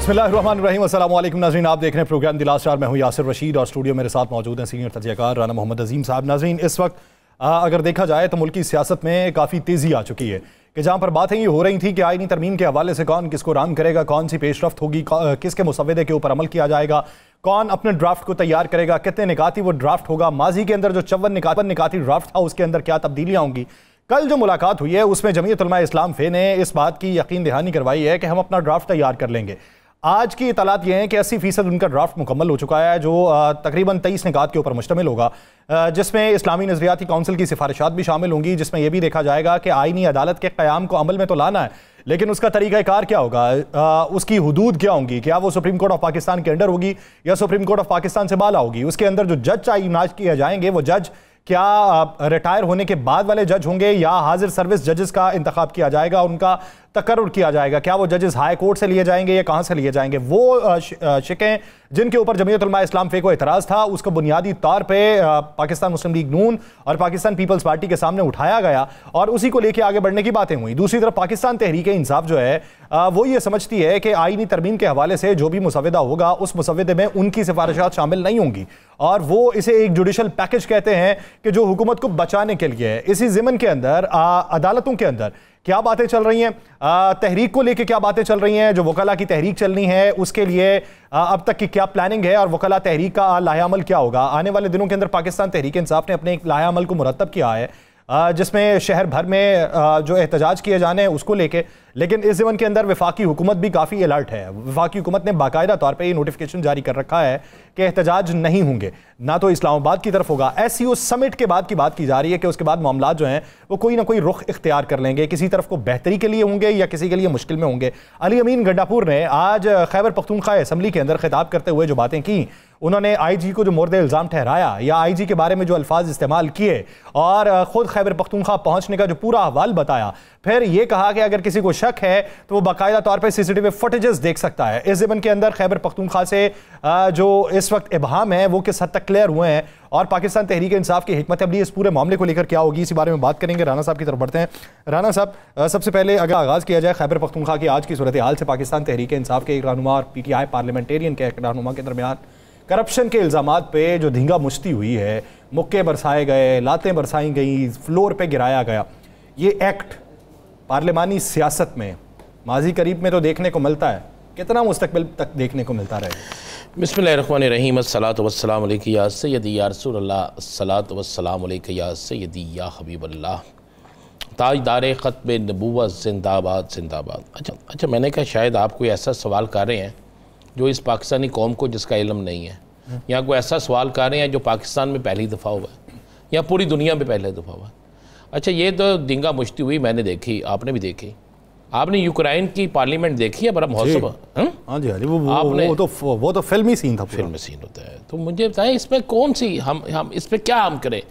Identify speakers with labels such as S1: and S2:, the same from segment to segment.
S1: बिस्मिल्लाहिर्रहमानिर्रहीम, अस्सलाम वालेकुम नाज़रीन, आप देख रहे हैं प्रोग्राम द लास्ट आवर। मैं हूं यासिर रशीद और स्टूडियो मेरे साथ मौजूद हैं सीनियर तज्ज़ियाकार राना मोहम्मद अजीम साहब। नाज़रीन, इस वक्त अगर देखा जाए तो मुल्क की सियासत में काफ़ी तेज़ी आ चुकी है कि जहाँ पर बातें ये हो रही थी कि आईनी तरमीम के हवाले से कौन किसको राम करेगा, कौन सी पेशरफ्त होगी, किसके मुसव्वदे के ऊपर अमल किया जाएगा, कौन अपने ड्राफ्ट को तैयार करेगा, कितने निकाती वो ड्राफ्ट होगा, माजी के अंदर जो 54 निकाती ड्राफ्ट था उसके अंदर क्या तब्दीलियाँ होंगी। कल जो मुलाकात हुई है उसमें जमीयत उलमा इस्लाम फे ने इस बात की यकीन दहानी करवाई है कि हम अपना ड्राफ्ट तैयार कर लेंगे। आज की इतलात ये हैं कि 80% उनका ड्राफ्ट मुकम्मल हो चुका है, जो तकरीबन 23 निकात के ऊपर मुश्तमिल होगा, जिसमें इस्लामी नज़रियाती काउंसिल की सिफारिशात भी शामिल होंगी, जिसमें यह भी देखा जाएगा कि आईनी अदालत के क़याम को अमल में तो लाना है, लेकिन उसका तरीक़ाकार क्या होगा, उसकी हुदूद क्या होंगी, क्या वो सुप्रीम कोर्ट ऑफ पाकिस्तान के अंडर होगी या सुप्रीम कोर्ट ऑफ पाकिस्तान से बाला होगी, उसके अंदर जो जज तैनात किए जाएंगे वो जज क्या रिटायर होने के बाद वाले जज होंगे या हाजिर सर्विस जजेस का इंतखाब किया जाएगा, उनका तकर्रुर किया जाएगा, क्या वो जजेस हाई कोर्ट से लिए जाएंगे या कहाँ से लिए जाएंगे। वो शिकें जिनके ऊपर जमीयत उलमा इस्लाम फे को एतराज़ था उसको बुनियादी तौर पे पाकिस्तान मुस्लिम लीग नून और पाकिस्तान पीपल्स पार्टी के सामने उठाया गया और उसी को लेकर आगे बढ़ने की बातें हुई। दूसरी तरफ पाकिस्तान तहरीक इंसाफ जो है वो ये समझती है कि आईनी तरमीम के हवाले से जो भी मुसव्वदा होगा उस मुसव्वदे में उनकी सिफारिशात शामिल नहीं होंगी और वो इसे एक जुडिशल पैकेज कहते हैं कि जो हुकूमत को बचाने के लिए है। इसी ज़िमन के अंदर अदालतों के अंदर क्या बातें चल रही हैं, तहरीक को लेके क्या बातें चल रही हैं, जो वकला की तहरीक चलनी है उसके लिए अब तक की क्या प्लानिंग है और वकला तहरीक का लाहेअमल क्या होगा। आने वाले दिनों के अंदर पाकिस्तान तहरीक इंसाफ ने अपने एक लाहेअमल को मुरतब किया है जिसमें शहर भर में जो एहतजाज किए जाने हैं उसको लेके, लेकिन इस ज़मन के अंदर वफाकी हुकूमत भी काफ़ी अलर्ट है। वफाकी हुकूमत ने बाकायदा तौर पे ये नोटिफिकेशन जारी कर रखा है कि एहतजाज नहीं होंगे, ना तो इस्लामाबाद की तरफ होगा। SCO समिट के बाद की बात की जा रही है कि उसके बाद मामला जो हैं वो कोई ना कोई रुख इख्तियार कर लेंगे, किसी तरफ को बेहतरी के लिए होंगे या किसी के लिए मुश्किल में होंगे। अली अमीन गंडापुर ने आज खैबर पख्तूनख्वा असम्बली के अंदर खिताब करते हुए जो बातें की, उन्होंने IG को जो मोर्द इल्ज़ाम ठहराया या IG के बारे में जो अल्फाज इस्तेमाल किए और ख़ुद खैबर पख्तूनख्वा पहुँचने का जो पूरा अहवाल बताया, फिर ये कहा कि अगर किसी को शक है तो वो बाकायदा तौर पे CCTV फुटेजेस देख सकता है। इस ज़मन के अंदर खैबर पख्तूनख्वा से जो इस वक्त इबहाम है वो किस हद तक क्लियर हुए हैं और पाकिस्तान तहरीक इंसाफ की हिकमत अमली इस पूरे मामले को लेकर क्या होगी, इसी बारे में बात करेंगे। राना साहब की तरफ बढ़ते हैं। राना साहब, सबसे पहले अगर आगाज़ किया जाए खैबर पख्तूनख्वा की आज की सूरत हाल से, पाकिस्तान तहरीक इंसाफ के एक रहनुमा और PTI पार्लियामेंटेरियन के एक रहनुमा के दरमियान करप्शन के इल्ज़ामात पे जो धींगा मुश्ती हुई है, मुक्के बरसाए गए, लातें बरसाई गई, फ्लोर पे गिराया गया, ये एक्ट पार्लिमानी सियासत में माजी करीब में तो देखने को मिलता है, कितना मुस्तकबिल तक देखने को मिलता रहेगा।
S2: बिस्मिल्लाहिर्रहमानिर्रहीम, अस्सलातु वस्सलामु अलैका या सय्यदी या रसूलल्लाह, अस्सलातु वस्सलामु अलैका या सय्यदी या हबीबल्लाह, ताजदार ख़त्म नबूवत जिंदाबाद जिंदाबाद। अच्छा, मैंने कहा शायद आप कोई ऐसा सवाल कर रहे हैं जो इस पाकिस्तानी कौम को जिसका इल्म नहीं है, या कोई ऐसा सवाल कर रहे हैं जो पाकिस्तान में पहली दफ़ा हुआ है या पूरी दुनिया में पहली दफ़ा हुआ है। अच्छा, ये तो दिंगा मुश्ती हुई मैंने देखी, आपने भी देखी। आपने यूक्रेन की पार्लियामेंट देखी है, बड़ा महोत्सव।
S1: हाँ जी, वो तो फिल्मी सीन था,
S2: फिल्मी सीन होता है। तो मुझे बताएं इसमें कौन सी हम इस पर क्या हम करें?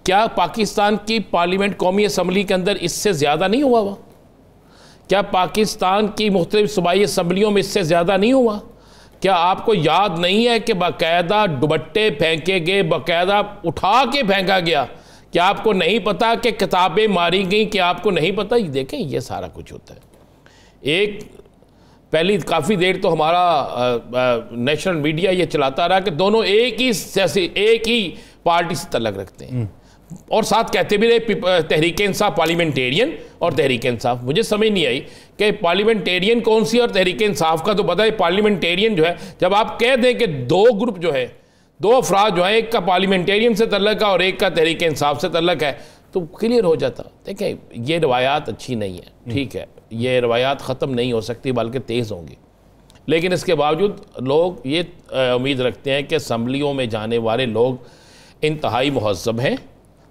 S2: क्या पाकिस्तान की पार्लियामेंट कौमी असम्बली के अंदर इससे ज़्यादा नहीं हुआ हुआ? क्या पाकिस्तान की मुख्तलिफ सूबाई असम्बलियों में इससे ज़्यादा नहीं हुआ? क्या आपको याद नहीं है कि बाकायदा दुपट्टे फेंके गए, बाकायदा उठा के फेंका गया? क्या आपको नहीं पता कि किताबें मारी गई? क्या आपको नहीं पता? ये देखें, ये सारा कुछ होता है। एक पहली काफ़ी देर तो हमारा नेशनल मीडिया ये चलाता रहा कि दोनों एक ही पार्टी से तल्लक रखते हैं और साथ कहते भी रहे तहरीक इंसाफ पार्लियामेंटेरियन और तहरीक इंसाफ। मुझे समझ नहीं आई कि पार्लियामेंटेरियन कौन सी और तहरीक इंसाफ का तो पता है। पार्लियामेंटेरियन जो है, जब आप कह दें कि दो ग्रुप जो है, दो अफराद जो है, एक का पार्लियामेंटेरियन से तल्लक है और एक का तहरीक इंसाफ से तल्लक है, तो क्लियर हो जाता। देखें, ये रवायात अच्छी नहीं है, ठीक है, ये रवायात ख़त्म नहीं हो सकती बल्कि तेज़ होंगी, लेकिन इसके बावजूद लोग ये उम्मीद रखते हैं कि असम्बलियों में जाने वाले लोग इंतहाई महज़्ज़ब हैं।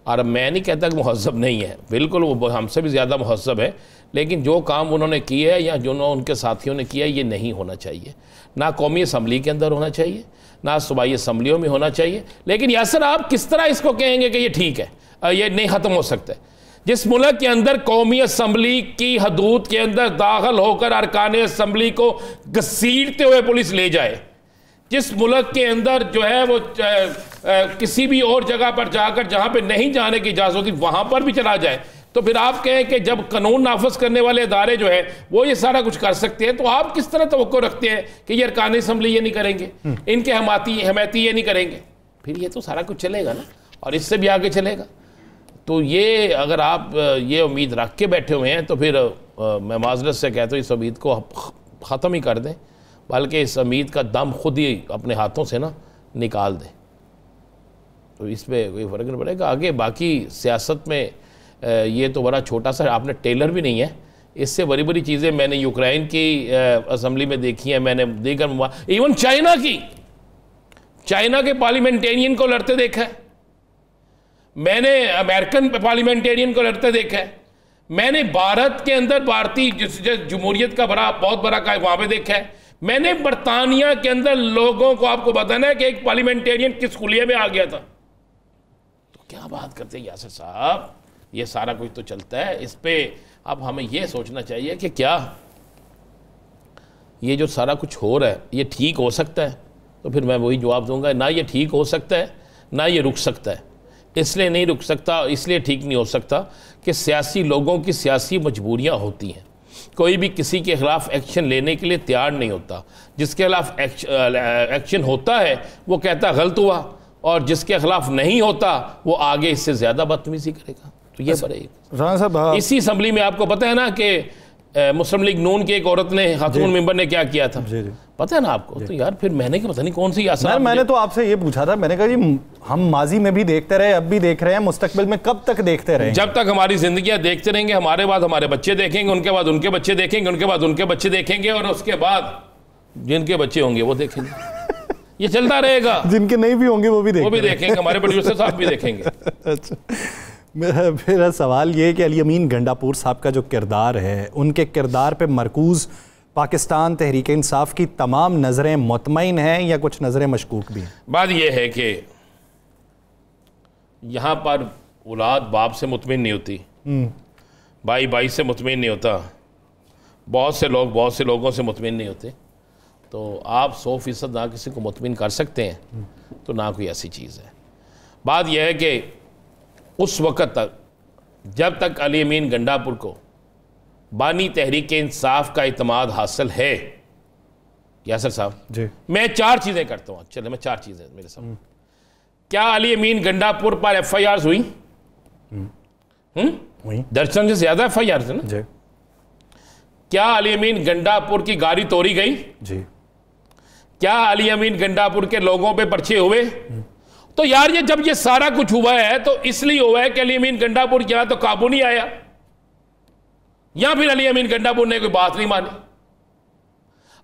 S2: और मैं नहीं कहता कि महज़्ज़ब नहीं है, बिल्कुल वो हमसे भी ज़्यादा महज़्ज़ब है, लेकिन जो काम उन्होंने किए है या जो उनके साथियों ने किया, ये नहीं होना चाहिए। ना कौमी असम्बली के अंदर होना चाहिए, ना सूबाई असम्बलियों में होना चाहिए। लेकिन यासर, आप किस तरह इसको कहेंगे कि ये ठीक है, ये नहीं ख़त्म हो सकता? जिस मुल्क के अंदर कौमी असम्बली की हदूद के अंदर दाखिल होकर अरकान असम्बली को घसीटते हुए पुलिस ले जाए, जिस मुल्क के अंदर जो है वो किसी भी और जगह पर जाकर जहाँ पे नहीं जाने की इजाज़त होती वहाँ पर भी चला जाए, तो फिर आप कहें कि जब कानून नाफज करने वाले इदारे जो है वो ये सारा कुछ कर सकते हैं, तो आप किस तरह तवक्को रखते हैं कि ये अरकान असम्बली ये नहीं करेंगे, इनके हमायती ये नहीं करेंगे? फिर ये तो सारा कुछ चलेगा ना, और इससे भी आगे चलेगा। तो ये अगर आप ये उम्मीद रख के बैठे हुए हैं तो फिर मैं माजरत से कहता हूँ इस उम्मीद को ख़त्म ही कर दें, बल्कि इस उम्मीद का दम खुद ही अपने हाथों से ना निकाल दें, तो इस पर कोई फ़र्क नहीं पड़ेगा। आगे बाकी सियासत में ये तो बड़ा छोटा सा, आपने टेलर भी नहीं है, इससे बड़ी बड़ी चीज़ें मैंने यूक्रेन की असम्बली में देखी हैं, मैंने देखकर इवन चाइना के पार्लियामेंटेरियन को लड़ते देखा है, मैंने अमेरिकन पार्लियामेंटेरियन को लड़ते देखा है, मैंने भारत के अंदर भारतीय जमहूरियत का बहुत बड़ा का वहाँ पे देखा है, मैंने बरतानिया के अंदर लोगों को, आपको बताना है कि एक पार्लियामेंटेरियन किस खुलिये में आ गया था। तो क्या बात करते हैं यासिर साहब, ये सारा कुछ तो चलता है। इस पे अब हमें ये सोचना चाहिए कि क्या ये जो सारा कुछ हो रहा है ये ठीक हो सकता है? तो फिर मैं वही जवाब दूंगा, ना ये ठीक हो सकता है ना ये रुक सकता है। इसलिए नहीं रुक सकता, इसलिए ठीक नहीं हो सकता कि सियासी लोगों की सियासी मजबूरियां होती हैं। कोई भी किसी के खिलाफ एक्शन लेने के लिए तैयार नहीं होता, जिसके खिलाफ एक्शन होता है वो कहता गलत हुआ, और जिसके खिलाफ नहीं होता वो आगे इससे ज़्यादा बदतमीजी करेगा। तो ये बड़े
S1: राना साहब,
S2: इसी असम्बली में आपको पता है ना कि मुस्लिम लीग नून की एक औरत ने, खातून मेंबर ने क्या किया था, जी। पता है ना आपको? तो यार फिर मैंने कि पता नहीं कौन सी
S1: मैंने तो आपसे ये पूछा था, मैंने कहा जी हम माजी में भी देखते रहे, अब भी देख रहे हैं, मुस्तकबिल में कब तक देखते रहेंगे?
S2: जब तक हमारी जिंदगियां देखते रहेंगे, हमारे बाद हमारे बच्चे देखेंगे, उनके बाद उनके बच्चे देखेंगे, उनके बाद उनके बच्चे देखेंगे, और उसके बाद जिनके बच्चे होंगे वो देखेंगे। ये चलता रहेगा।
S1: जिनके नहीं भी होंगे वो भी
S2: देखेंगे, हमारे प्रोड्यूसर साहब भी देखेंगे।
S1: अच्छा, मेरा सवाल ये है कि अली अमीन गंडापुर साहब का जो किरदार है, उनके किरदार पे मरकूज़ पाकिस्तान तहरीक इंसाफ की तमाम नज़रें मुतमईन हैं या कुछ नज़रें मशकूक भी हैं?
S2: बात यह है कि यहाँ पर औलाद बाप से मुतमईन नहीं होती, भाई भाई से मुतमईन नहीं होता, बहुत से लोग बहुत से लोगों से मुतमईन नहीं होते। तो आप 100% ना किसी को मुतमईन कर सकते हैं, तो ना कोई ऐसी चीज़ है। बात यह है कि उस वक़्त तक जब तक अली अमीन गंडापुर को बानी तहरीक इंसाफ का इत्मीनान हासिल है, यासिर साहब
S1: जी,
S2: मैं 4 चीज़ें करता हूँ। चले, मैं 4 चीज़ें मेरे सामने। क्या अली अमीन गंडापुर पर FIR हुई? दर्जन से ज़्यादा FIR है ना जी। क्या अली अमीन गंडापुर की गाड़ी तोड़ी गई?
S1: जी।
S2: क्या अली अमीन गंडापुर के लोगों पे पर्चे हुए? तो यार ये जब ये सारा कुछ हुआ है तो इसलिए हुआ है कि अली अमीन गंडापुर या तो काबू नहीं आया, या फिर अली अमीन गंडापुर ने कोई बात नहीं मानी।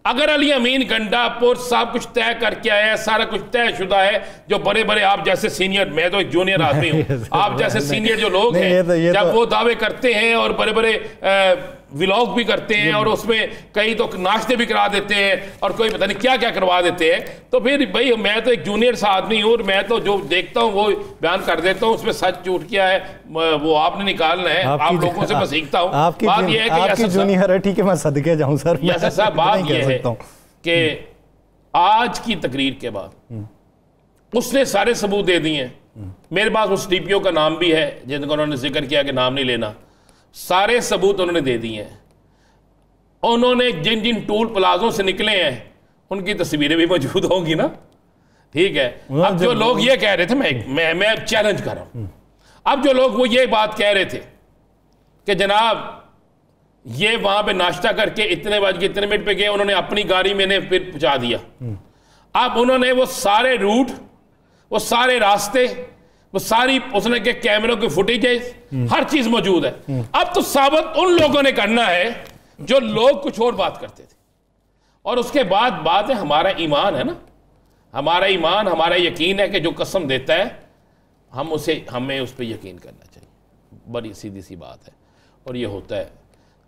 S2: अगर अली अमीन गंडापुर सब कुछ तय करके आया, सारा कुछ तयशुदा है, जो बड़े बड़े आप जैसे सीनियर, मैं तो एक जूनियर आदमी हूं, आप जैसे सीनियर जो लोग हैं, जब वो दावे करते हैं और बड़े बड़े व्लॉग भी करते हैं और उसमें कई तो नाश्ते भी करा देते हैं और कोई पता नहीं क्या क्या करवा देते हैं, तो फिर भाई मैं तो एक जूनियर सा आदमी हूँ और मैं तो जो देखता हूँ वो बयान कर देता हूँ, उसमें सच झूठ क्या है वो आपने निकालना है, आप लोगों से मैं सीखता हूँ। बात यह है कि
S1: जूनियर है, ठीक है, मैं सदके जाऊँ सर।
S2: साहब बात यह है कि आज की तकरीर के बाद उसने सारे सबूत दे दिए हैं। मेरे पास उस DPO का नाम भी है जिनको उन्होंने जिक्र किया कि नाम नहीं लेना, सारे सबूत उन्होंने दे दिए हैं। उन्होंने जिन जिन टूल प्लाजों से निकले हैं उनकी तस्वीरें भी मौजूद होंगी ना, ठीक है। अब जो लोग ये कह रहे थे, मैं चैलेंज कर रहा हूं, अब जो लोग वो ये बात कह रहे थे कि जनाब ये वहां पे नाश्ता करके इतने बज के इतने मिनट पे गए, उन्होंने अपनी गाड़ी मैंने फिर पहुंचा दिया। अब उन्होंने वो सारे रूट, वो सारे रास्ते, वो सारी उसने के कैमरों की फुटेजेस, हर चीज मौजूद है। अब तो साबित उन लोगों ने करना है जो लोग कुछ और बात करते थे। और उसके बाद बात है हमारा ईमान है ना, हमारा ईमान, हमारा यकीन है कि जो कसम देता है हमें उस पर यकीन करना चाहिए। बड़ी सीधी सी बात है और ये होता है।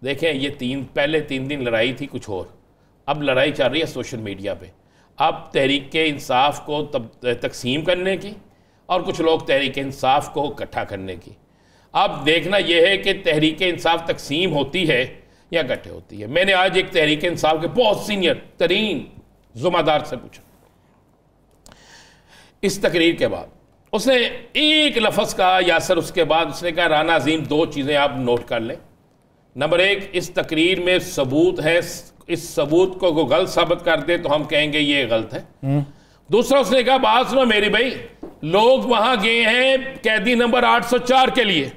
S2: देखें, ये पहले 3 दिन लड़ाई थी कुछ और, अब लड़ाई चल रही है सोशल मीडिया पे। अब तहरीक इंसाफ को तकसीम करने की और कुछ लोग तहरीक इंसाफ को इकट्ठा करने की। अब देखना यह है कि तहरीक इंसाफ तकसीम होती है या इकट्ठे होती है। मैंने आज एक तहरीक इंसाफ के बहुत सीनियर तरीन जुम्मेदार से पूछा इस तकरीर के बाद, उसने एक लफ्ज़ कहा यासर, उसके बाद उसने कहा राना अजीम, दो चीज़ें आप नोट कर लें। नंबर एक, इस तकरीर में सबूत है, इस सबूत को गलत साबित कर दे तो हम कहेंगे ये गलत है। दूसरा उसने कहा, बात सुनो मेरी भाई, लोग वहां गए हैं कैदी नंबर 804 के लिए,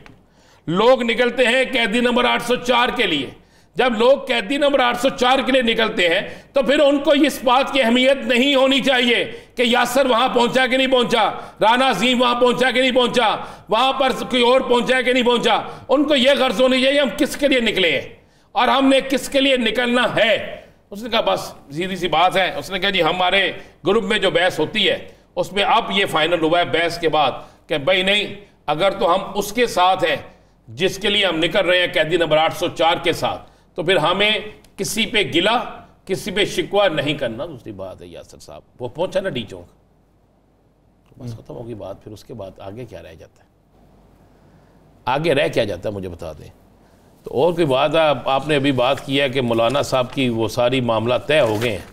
S2: लोग निकलते हैं कैदी नंबर 804 के लिए। जब लोग कैदी नंबर 804 के लिए निकलते हैं तो फिर उनको इस बात की अहमियत नहीं होनी चाहिए कि यासर वहां पहुंचा कि नहीं पहुंचा, राना अजीम वहां पहुंचा कि नहीं पहुंचा, वहां पर कोई और पहुंचा कि नहीं पहुंचा। उनको यह गर्ज होनी चाहिए हम किसके लिए निकले हैं और हमने किसके लिए निकलना है। उसने कहा बस सीधी सी बात है। उसने कहा जी हमारे ग्रुप में जो बहस होती है उसमें अब ये फाइनल हुआ है बहस के बाद कि भाई नहीं, अगर तो हम उसके साथ हैं जिसके लिए हम निकल रहे हैं कैदी नंबर 804 के साथ, तो फिर हमें किसी पे गिला, किसी पे शिकवा नहीं करना। दूसरी बात है यासर साहब, वो पहुंचा ना डी चौक, बस खत्म होगी बात। फिर उसके बाद आगे क्या रह जाता है, आगे रह क्या जाता है मुझे बता दें। तो और कोई बात है, आपने अभी बात की है कि मौलाना साहब की वो सारी मामला तय हो गए हैं।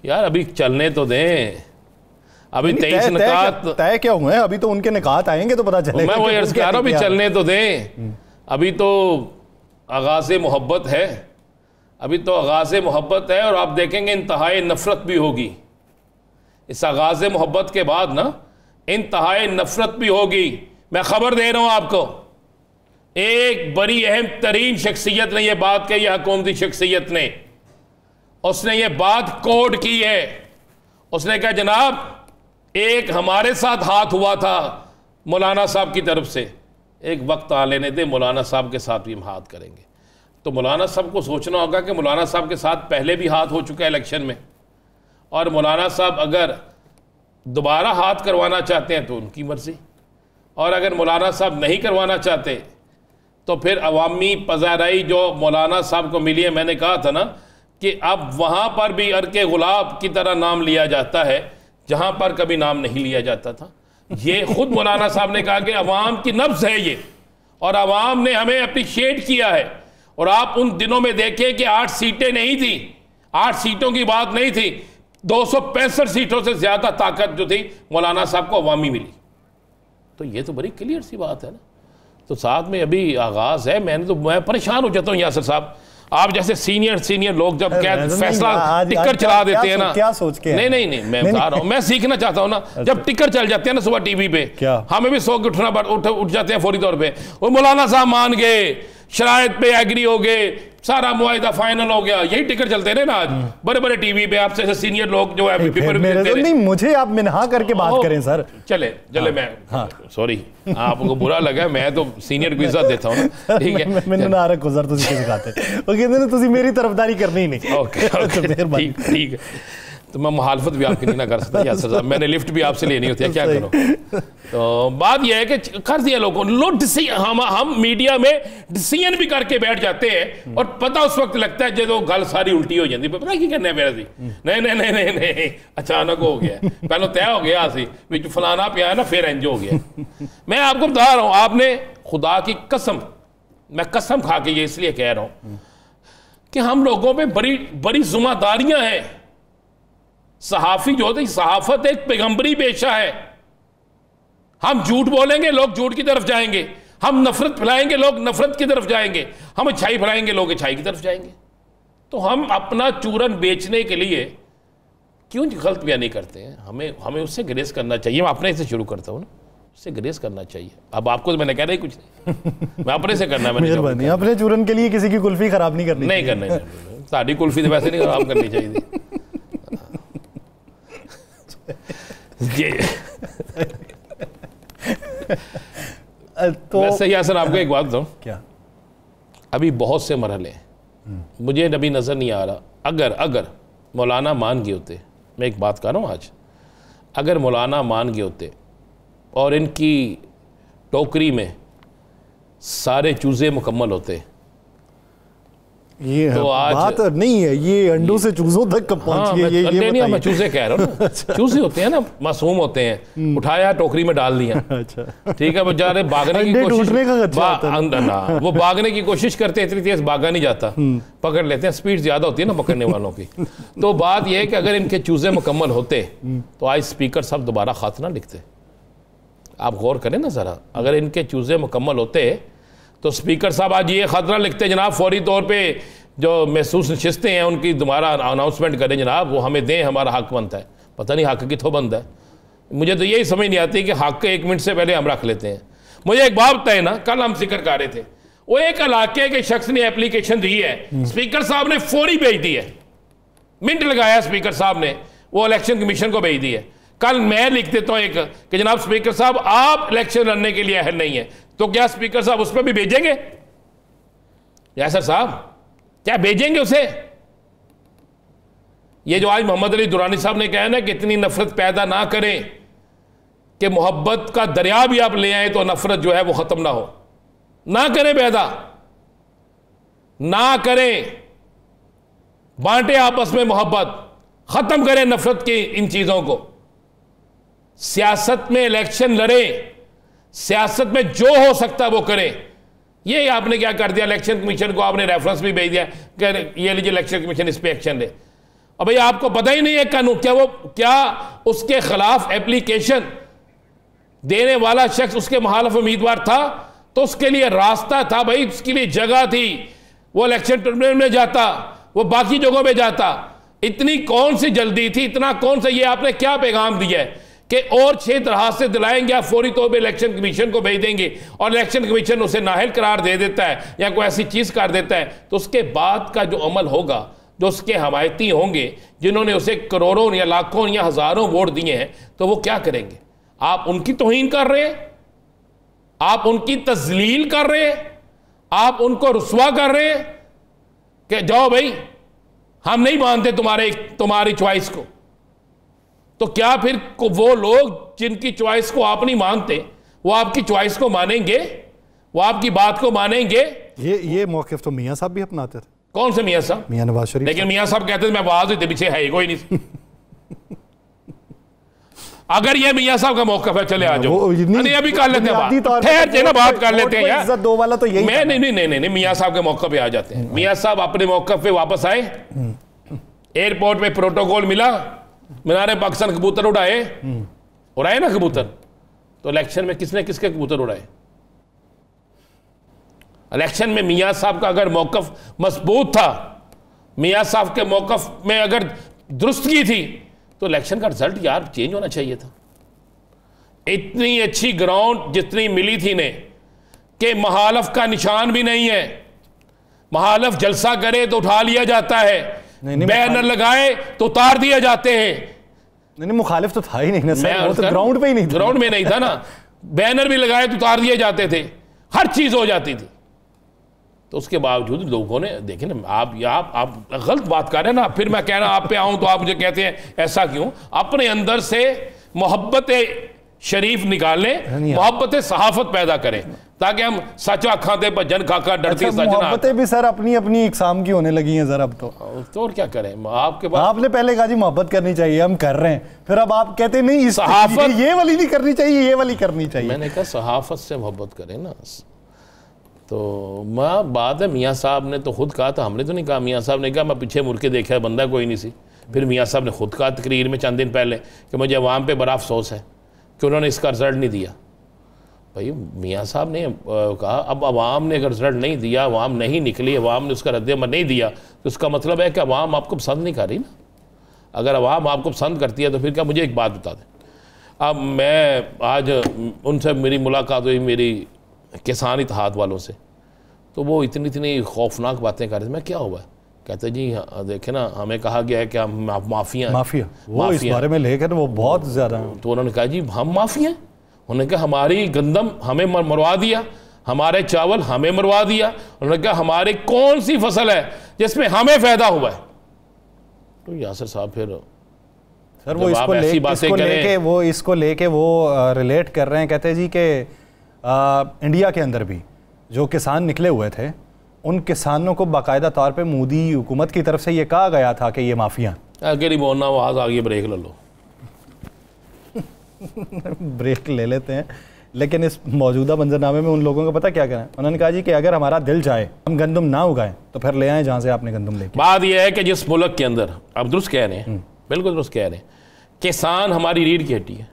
S2: यार अभी चलने तो दें, अभी 23 निकात
S1: तय क्या हुए हैं, अभी तो उनके निकात आएंगे तो पता चलेगा।
S2: मैं वो अर्ज कह रहा हूँ, अभी चलने तो दें। अभी तो आगाज़े मोहब्बत है, अभी तो आगाज़े मोहब्बत है और आप देखेंगे इंतहाई नफ़रत भी होगी। इस आगाज़े मोहब्बत के बाद ना इंतहाई नफ़रत भी होगी। मैं ख़बर दे रहा हूँ आपको, एक बड़ी अहम तरीन शख्सियत ने यह बात कही, हुकूमती शख्सियत ने, उसने ये बात कोड की है। उसने कहा जनाब एक हमारे साथ हाथ हुआ था मौलाना साहब की तरफ से, एक वक्त आ लेने दे, मौलाना साहब के साथ भी हम हाथ करेंगे। तो मौलाना साहब को सोचना होगा कि मौलाना साहब के साथ पहले भी हाथ हो चुका है इलेक्शन में, और मौलाना साहब अगर दोबारा हाथ करवाना चाहते हैं तो उनकी मर्जी, और अगर मौलाना साहब नहीं करवाना चाहते तो फिर अवामी पज़ाराई जो मौलाना साहब को मिली है, मैंने कहा था ना कि अब वहाँ पर भी अर्के गुलाब की तरह नाम लिया जाता है जहाँ पर कभी नाम नहीं लिया जाता था। ये खुद मौलाना साहब ने कहा कि अवाम की नब्ज़ है ये, और अवाम ने हमें अप्रिशिएट किया है। और आप उन दिनों में देखें कि 8 सीटें नहीं थी, 8 सीटों की बात नहीं थी, 265 सीटों से ज़्यादा ताकत जो थी मौलाना साहब को अवामी मिली। तो ये तो बड़ी क्लियर सी बात है ना। तो साथ में अभी आगाज़ है, मैं परेशान हो जाता हूँ यासर साहब, आप जैसे सीनियर लोग जब क्या फैसला टिकर चला देते हैं ना,
S1: क्या सोच के
S2: नहीं मैं बता रहा हूँ, मैं सीखना चाहता हूँ ना। जब टिकर चल जाते हैं ना सुबह टीवी पे, हमें भी सो के उठ जाते हैं फौरी तौर पे। वो मौलाना साहब मान गए, शरायत पे एग्री हो गए, सारा मुआहिदा फाइनल हो गया, यही टिकर चलते रहे ना आज बड़े बड़े टीवी पे। आपसे ऐसे सीनियर लोग जो है
S1: नहीं, मुझे आप मिनहा करके बात करें सर।
S2: चले मैं सॉरी, आपको बुरा लगा, मैं तो सीनियर को इज्जत देता हूँ ना, ठीक है।
S1: मैंने ना रखो सर, तुझे सिखाते वो कहते हैं तुझे मेरी तरफदारी करनी ही नहीं।
S2: ओके ठीक है, तो मैं मुखालफत भी आपकी नहीं ना कर सकता यासर साहब, मैंने लिफ्ट भी आपसे लेनी होती है, क्या करो। तो बात यह है कि कर दिया लोगों ने, हम मीडिया में डिसीजन भी करके बैठ जाते हैं और पता उस वक्त लगता है जो गल सारी उल्टी हो जाती है, पता की करना है मेरा सी नहीं अचानक हो गया, पहले तय हो गया सी फलाना पे आया ना, फिर इंज हो गया। मैं आपको बता रहा हूँ, आपने खुदा की कसम, मैं कसम खा के ये इसलिए कह रहा हूँ कि हम लोगों पे बड़ी बड़ी जिम्मेदारियां हैं। सहाफी जो होती, सहाफत एक पैगंबरी पेशा है। हम झूठ बोलेंगे, लोग झूठ की तरफ जाएंगे, हम नफरत फैलाएंगे, लोग नफरत की तरफ जाएंगे, हम अच्छाई फैलाएंगे, लोग अच्छाई की तरफ जाएंगे। तो हम अपना चूरन बेचने के लिए क्यों गलत बयानी करते हैं? हमें उससे ग्रेस करना चाहिए। मैं अपने से शुरू करता हूँ ना, उससे ग्रेस करना चाहिए। अब आपको तो मैंने कह रही कुछ नहीं, मैं अपने से करना, मैंने अपने
S1: चूरन के लिए किसी की कुल्फी खराब नहीं करनी,
S2: नहीं करना, साड़ी कुल्फी तो वैसे नहीं खराब करनी चाहिए। तो वैसे यासर आपको एक बात बताऊं,
S1: क्या
S2: अभी बहुत से मरहले हैं, मुझे अभी नजर नहीं आ रहा। अगर मौलाना मान गए होते, मैं एक बात कर रहा हूं आज, अगर मौलाना मान गए होते और इनकी टोकरी में सारे चूजे मुकम्मल होते,
S1: ये तो बात नहीं है, ये अंडों से चूजों तक कब पहुंच गई?
S2: नहीं, मैं चूजे कह रहा हूँ ना। चूजे होते हैं ना, मासूम होते हैं, उठाया टोकरी में डाल दिया, अच्छा ठीक है, बेचारे भागने की कोशिश, वो भागने की कोशिश करते हैं, इतनी तेज भागा नहीं जाता, पकड़ लेते हैं, स्पीड ज्यादा होती है ना पकड़ने वालों की। तो बात यह है कि अगर इनके चूजे मुकम्मल होते तो आज स्पीकर सब दोबारा खात ना लिखते, आप गौर करें ना ज़रा, अगर इनके चूज़े मुकम्मल होते तो स्पीकर साहब आज ये ख़तरा लिखते जनाब फौरी तौर पे जो महसूस नशिस्तें हैं उनकी दोबारा अनाउंसमेंट करें जनाब, वो हमें दें, हमारा हक बनता है। पता नहीं हक कितों बनता है, मुझे तो यही समझ नहीं आती कि हक 1 मिनट से पहले हम रख लेते हैं। मुझे एक बात बताए ना, कल हम जिक्र कर रहे थे, वो एक इलाके के शख्स ने एप्लीकेशन दी है, स्पीकर साहब ने फौरी भेज दी है, मिनट लगाया स्पीकर साहब ने, वो इलेक्शन कमीशन को भेज दी है। कल मैं लिख देता हूं एक कि जनाब स्पीकर साहब आप इलेक्शन लड़ने के लिए अहल नहीं है, तो क्या स्पीकर साहब उस पर भी भेजेंगे? यासर साहब क्या भेजेंगे उसे? ये जो आज मोहम्मद अली दुरानी साहब ने कहा ना कि इतनी नफरत पैदा ना करें कि मोहब्बत का दरिया भी आप ले आए तो नफरत जो है वो खत्म ना हो, ना करें पैदा, ना करें, बांटे आपस में मोहब्बत, खत्म करें नफरत की इन चीजों को। सियासत में इलेक्शन लड़े, सियासत में जो हो सकता है वो करें। ये आपने क्या कर दिया, इलेक्शन कमीशन को आपने रेफरेंस भी भेज दिया कि ये लीजिए इलेक्शन कमीशन इस पे एक्शन ले। और भाई आपको पता ही नहीं है कानून क्या उसके खिलाफ एप्लीकेशन देने वाला शख्स उसके मुखालिफ उम्मीदवार था तो उसके लिए रास्ता था भाई, उसके लिए जगह थी, वो इलेक्शन ट्रिब्यूनल में जाता, वो बाकी जगहों में जाता। इतनी कौन सी जल्दी थी, इतना कौन सा, ये आपने क्या पैगाम दिया है कि और 6 तरह से दिलाएंगे, आप फौरी तौर पे इलेक्शन कमीशन को भेज देंगे और इलेक्शन कमीशन उसे नाअहल करार दे देता है या कोई ऐसी चीज़ कर देता है, तो उसके बाद का जो अमल होगा, जो उसके हमायती होंगे जिन्होंने उसे करोड़ों या लाखों या हज़ारों वोट दिए हैं, तो वो क्या करेंगे? आप उनकी तौहीन कर रहे हैं, आप उनकी तजलील कर रहे हैं, आप उनको रुस्वा कर रहे हैं कि जाओ भाई हम नहीं मानते तुम्हारी चॉइस को। तो क्या फिर वो लोग जिनकी चॉइस को आप नहीं मानते वो आपकी चॉइस को मानेंगे, वो आपकी बात को मानेंगे?
S1: ये मौक़िफ़ तो मियां साहब भी अपनाते थे।
S2: कौन से मियां साहब?
S1: मियां नवाज शरीफ।
S2: लेकिन मियां साहब कहते थे मैं आवाज हुई थी, पीछे है ही कोई नहीं। अगर ये मियां साहब का मौक़िफ़ है, चले आ जाओ, नहीं अभी कर लेते हैं बात, ठहर के ना बात कर लेते हैं यार, इज्जत दो वाला तो यही। मैं नहीं, मियां साहब के मौक़िफ़ पे आ जाते हैं। मियां साहब अपने मौक़िफ़ पे वापस आए, एयरपोर्ट पे प्रोटोकॉल मिला, मीनार पाकिस्तान कबूतर उड़ाए ना कबूतर, तो इलेक्शन में किसने किसके कबूतर उड़ाए? इलेक्शन में मियां साहब का अगर मौक़िफ़ मजबूत था, मियां साहब के मौक़िफ़ में अगर दुरुस्तगी थी, तो इलेक्शन का रिजल्ट यार चेंज होना चाहिए था। इतनी अच्छी ग्राउंड जितनी मिली थी ने कि मुखालिफ का निशान भी नहीं है, मुखालिफ जलसा करे तो उठा लिया जाता है, बैनर लगाए तो उतार दिए जाते हैं।
S1: नहीं मुखालिफ तो था ही नहीं ना सर, वो तो ग्राउंड पे ही नहीं था।
S2: ग्राउंड में नहीं था ना, बैनर भी लगाए तो उतार दिए जाते थे, हर चीज हो जाती थी। तो उसके बावजूद लोगों ने देखे ना, आप गलत बात कर रहे हैं ना, फिर मैं कह रहा आप पे आऊं तो आप मुझे कहते हैं ऐसा क्यों? अपने अंदर से मोहब्बत शरीफ निकालें, मोहब्बत सहाफत पैदा करें ताकि हम सचा खाते भजन खाका डरती सजना।
S1: मोहब्बतें भी सर अपनी अपनी इकसाम की होने लगी हैं सर अब तो
S2: और क्या करें? आपके पास
S1: आपने पहले कहा जी मोहब्बत करनी चाहिए, हम कर रहे हैं, फिर अब आप कहते नहीं सहाफत ये वाली नहीं करनी चाहिए, ये वाली करनी चाहिए।
S2: मैंने कहा सहाफत से मोहब्बत करें ना। तो बात है, मियाँ साहब ने तो खुद कहा था, हमने तो नहीं कहा। मियाँ साहब ने कहा मैं पीछे मुड़ के देखा बंदा कोई नहीं सी। फिर मियाँ साहब ने खुद कहा तकरीर में चंद दिन पहले कि मुझे अवाम पे बड़ा अफसोस है कि उन्होंने इसका रिजल्ट नहीं दिया। भाई मियाँ साहब ने कहा अब अवाम ने अगर रिजल्ट नहीं दिया, अवाम नहीं निकली, अवाम ने उसका रद्द-ए-अमल नहीं दिया, तो उसका मतलब है कि अवाम आपको पसंद नहीं कर रही ना। अगर अवाम आपको पसंद करती है तो फिर क्या? मुझे एक बात बता दें, अब मैं आज उनसे मेरी मुलाकात हुई, मेरी किसान इत्तेहाद वालों से, तो वो इतनी खौफनाक बातें कर रहे थे। मैं क्या हुआ? कहते जी देखे ना, हमें कहा गया है कि हम माफिया
S1: वो इस बारे में लेकर वो बहुत ज़्यादा।
S2: तो उन्होंने कहा जी हम माफिया हैं। उन्होंने कहा हमारी गंदम हमें मरवा दिया, हमारे चावल हमें मरवा दिया। उन्होंने कहा हमारी कौन सी फसल है जिसमें हमें फायदा हुआ है? तो यासर साहब फिर
S1: सर वो इसको लेके वो रिलेट कर रहे हैं। कहते हैं जी कि इंडिया के अंदर भी जो किसान निकले हुए थे, उन किसानों को बाकायदा तौर पे मोदी हुकूमत की तरफ से ये कहा गया था कि ये माफिया।
S2: अकेली बोलना आवाज़ आ गई, ब्रेक ले लो।
S1: ब्रेक ले लेते हैं, लेकिन इस मौजूदा मंजरनामे में उन लोगों को पता क्या करें? उन्होंने कहा जी कि अगर हमारा दिल चाहे हम गंदम ना उगाएं तो फिर ले आएं जहाँ से आपने गंदम लेके।
S2: बात यह है कि जिस मुल्क के अंदर, आप दुरुस्त कह रहे हैं, बिल्कुल दुरुस्त कह रहे हैं, किसान हमारी रीढ़ की हड्डी है,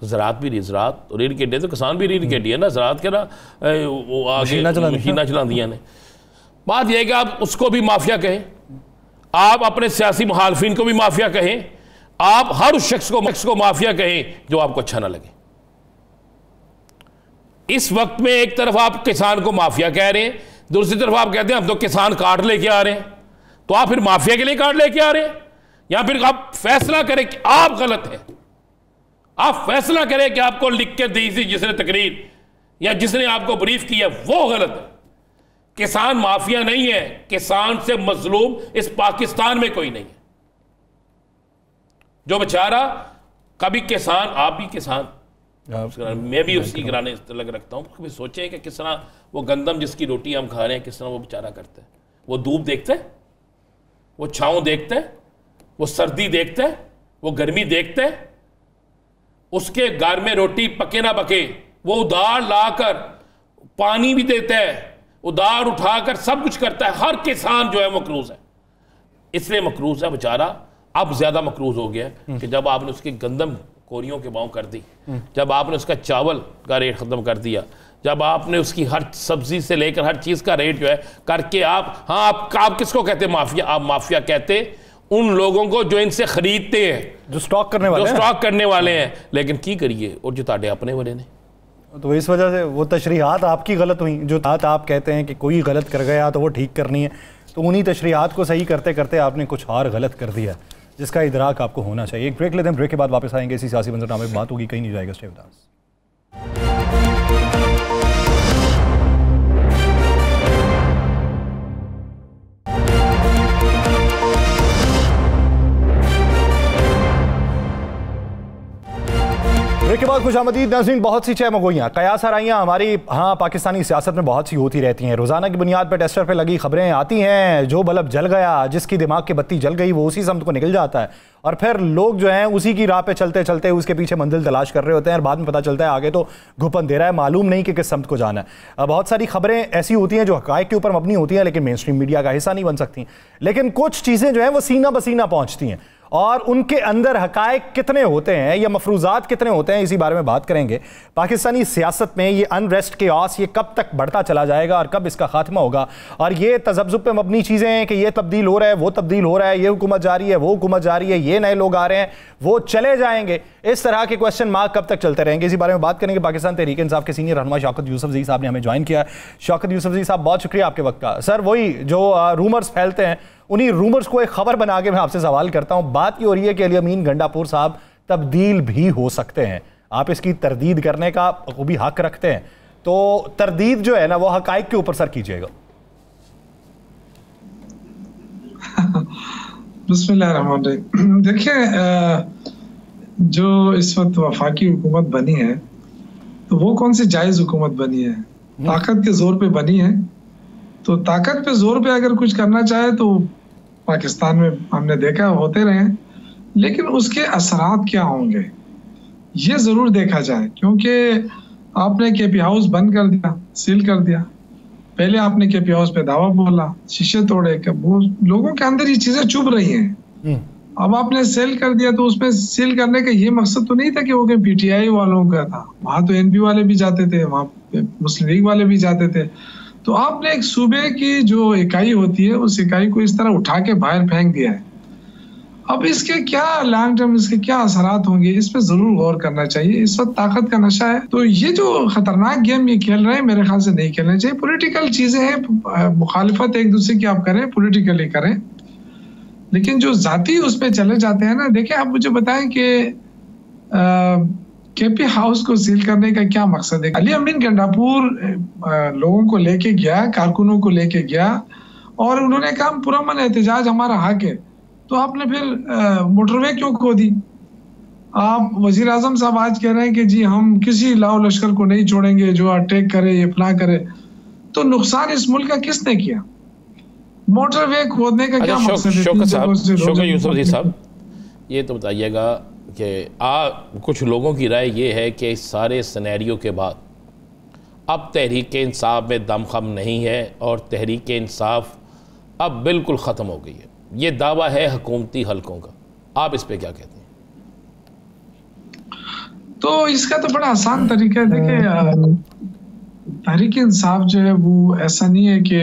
S2: ज़रात भी नहीं, ज़रात रीढ़ की हड्डी तो किसान भी रीढ़ की हड्डी है ना, ज़रात के ना वो आगे मशीना चला दिया ने। बात यह है कि आप उसको भी माफिया कहें, आप अपने सियासी मुखालफिन को भी माफिया कहें, आप हर उस शख्स को माफिया कहें जो आपको अच्छा ना लगे। इस वक्त में एक तरफ आप किसान को माफिया कह रहे हैं, दूसरी तरफ आप कहते हैं हम तो किसान कार्ड लेके आ रहे हैं, तो आप फिर माफिया के लिए कार्ड लेके आ रहे हैं, या फिर आप फैसला करें कि आप गलत हैं, आप फैसला करें कि आपको लिख के दी थी जिसने तकरीर या जिसने आपको ब्रीफ किया वो गलत है। किसान माफिया नहीं है, किसान से मजलूम इस पाकिस्तान में कोई नहीं है। जो बेचारा कभी किसान, आप भी किसान, मैं भी उसी घराने लग रखता हूं, कभी सोचे कि किस तरह वो गंदम जिसकी रोटी हम खा रहे हैं किस तरह वो बेचारा करता है। वो धूप देखता है, वो छांव देखता है, वो सर्दी देखता है, वो गर्मी देखता है, उसके घर में रोटी पके ना पके वो उधार लाकर पानी भी देता है, उधार उठाकर सब कुछ करता है। हर किसान जो है मकरूज है, इसलिए मकरूज है बेचारा। अब ज्यादा मकरूज हो गया कि जब आपने उसकी गंदम कोरियों के भाव कर दी, जब आपने उसका चावल का रेट खत्म कर दिया, जब आपने उसकी हर सब्जी से लेकर हर चीज का रेट जो है करके आप, हाँ आप किसको कहते हैं माफिया? आप माफिया कहते उन लोगों को जो इनसे खरीदते हैं,
S1: जो स्टॉक करने वाले
S2: हैं। लेकिन की करिए, और जो ताड़े अपने वाले ने,
S1: तो इस वजह से वो तशरीहात आपकी गलत हुई। जो बात आप कहते हैं कि कोई गलत कर गया तो वो ठीक करनी है, तो उन्हीं तशरीहात को सही करते करते आपने कुछ और गलत कर दिया, जिसका इदराक आपको होना चाहिए। एक ब्रेक लेते हैं, ब्रेक के बाद वापस आएंगे। इसी सियासी मंजरनामे में बात होगी, कहीं नहीं जाएगा। Stay with us. ब्रेक के बाद खुशामदीद नाज़रीन। बहुत सी चहमगोइयाँ, कयास आराइयाँ हमारी पाकिस्तानी सियासत में बहुत सी होती रहती हैं। रोज़ाना की बुनियाद पर टेस्टर पर लगी खबरें आती हैं। जो बल्ब जल गया, जिसकी दिमाग की बत्ती जल गई, वो उसी समत को निकल जाता है, और फिर लोग जो हैं उसी की राह पे चलते चलते उसके पीछे मंजिल तलाश कर रहे होते हैं, और बाद में पता चलता है आगे तो घुपन दे रहा है, मालूम नहीं कि किस समत को जाना है। बहुत सारी खबरें ऐसी होती हैं जो हक़ाइक़ के ऊपर मबनी होती हैं, लेकिन मेन स्ट्रीम मीडिया का हिस्सा नहीं बन सकती। लेकिन कुछ चीज़ें जो हैं वो सीना बसीना पहुँचती हैं, और उनके अंदर हक़ाइक़ कितने होते हैं या मफरूज़ात कितने होते हैं, इसी बारे में बात करेंगे। पाकिस्तानी सियासत में ये अनरेस्ट के ऑस, ये कब तक बढ़ता चला जाएगा और कब इसका खात्मा होगा? और ये तज़ब्ज़ुब पे मबनी चीज़ें हैं कि ये तब्दील हो रहा है, वो तब्दील हो रहा है, ये हुकूमत जा रही है, वो हुकूमत जा रही है, ये नए लोग आ रहे हैं, वो चले जाएंगे, इस तरह के क्वेश्चन मार्क कब तक चलते रहेंगे? इसी बारे में बात करेंगे। पाकिस्तान तहरीक इंसाफ के सीनियर रहनुमा शौकत यूसुफजई साहब ने हमें ज्वाइन किया है। शौकत यूसुफजई साहब, बहुत शुक्रिया आपके वक्त का। सर, वही जो रूमर्स फैलते हैं, उन्हीं रूमर्स को एक खबर बना के मैं आपसे सवाल करता हूं। बात ये हो रही है कि अली अमीन गंडापुर साहब तब्दील भी हो सकते हैं। आप इसकी तरदीद करने का वो भी हक रखते हैं, तो तरदीद जो है ना वो हक़ाइक़ के ऊपर सर कीजिएगा।
S3: बिस्मिल्लाहिर्रहमानिर्रहीम। देखिए, जो इस वक्त वफाकी हुकूमत बनी है तो वो कौन सी जायज़ हुकूमत बनी है? ताकत के जोर पे बनी है। तो ताकत पे जोर पे अगर कुछ करना चाहे तो पाकिस्तान में हमने देखा होते रहे, लेकिन उसके असरात क्या होंगे ये जरूर देखा जाए। क्योंकि आपने केपी हाउस बंद कर दिया, सील कर दिया, पहले आपने केपी हाउस पे दावा बोला, शीशे तोड़े, वो लोगों के अंदर ये चीजें चुभ रही हैं। अब आपने सेल कर दिया, तो उसमें सील करने का ये मकसद तो नहीं था कि वो पीटीआई वालों का था, वहां तो एनपी वाले भी जाते थे, वहां मुस्लिम लीग वाले भी जाते थे। तो आपने एक सूबे की जो इकाई होती है उस इकाई को इस तरह उठा के बाहर फेंक दिया है। अब इसके क्या लॉन्ग टर्म, इसके क्या असरात होंगे, इस पर जरूर गौर करना चाहिए। इस वक्त ताकत का नशा है, तो ये जो खतरनाक गेम ये खेल रहे हैं मेरे ख्याल से नहीं खेलना चाहिए। पॉलिटिकल चीजें हैं, मुखालिफत एक दूसरे की आप करें, पॉलिटिकली करें, लेकिन जो जाती उसमें चले जाते हैं ना। देखिए, आप मुझे बताएं कि केपी हाउस को सील करने का क्या मकसद है? अली अमीन गंडापुर लोगों को लेके गया, कारकुनों को लेके गया, और उन्होंने कहा पुरअमन एहतजाज हमारा हक है। तो आपने फिर मोटरवे क्यों खो दी? आप वजीर आजम साहब आज कह रहे हैं कि जी हम किसी लाओ लश्कर को नहीं छोड़ेंगे जो अटैक करे, ये फला करे। तो नुकसान इस मुल्क का किसने किया? मोटरवे खोदने का क्या मकसद है?
S2: शौकत यूसुफजई साहब, ये तो बताइएगा कि कुछ लोगों की राय ये है कि इस सारे सिनेरियो के बाद अब तहरीक इंसाफ में दमखम नहीं है और तहरीक इंसाफ अब बिल्कुल ख़त्म हो गई है। ये दावा है हुकूमती हलकों का, आप इस पे क्या कहते हैं?
S3: तो इसका तो बड़ा आसान तरीका है। देखिए तहरीक इंसाफ जो है वो ऐसा नहीं है कि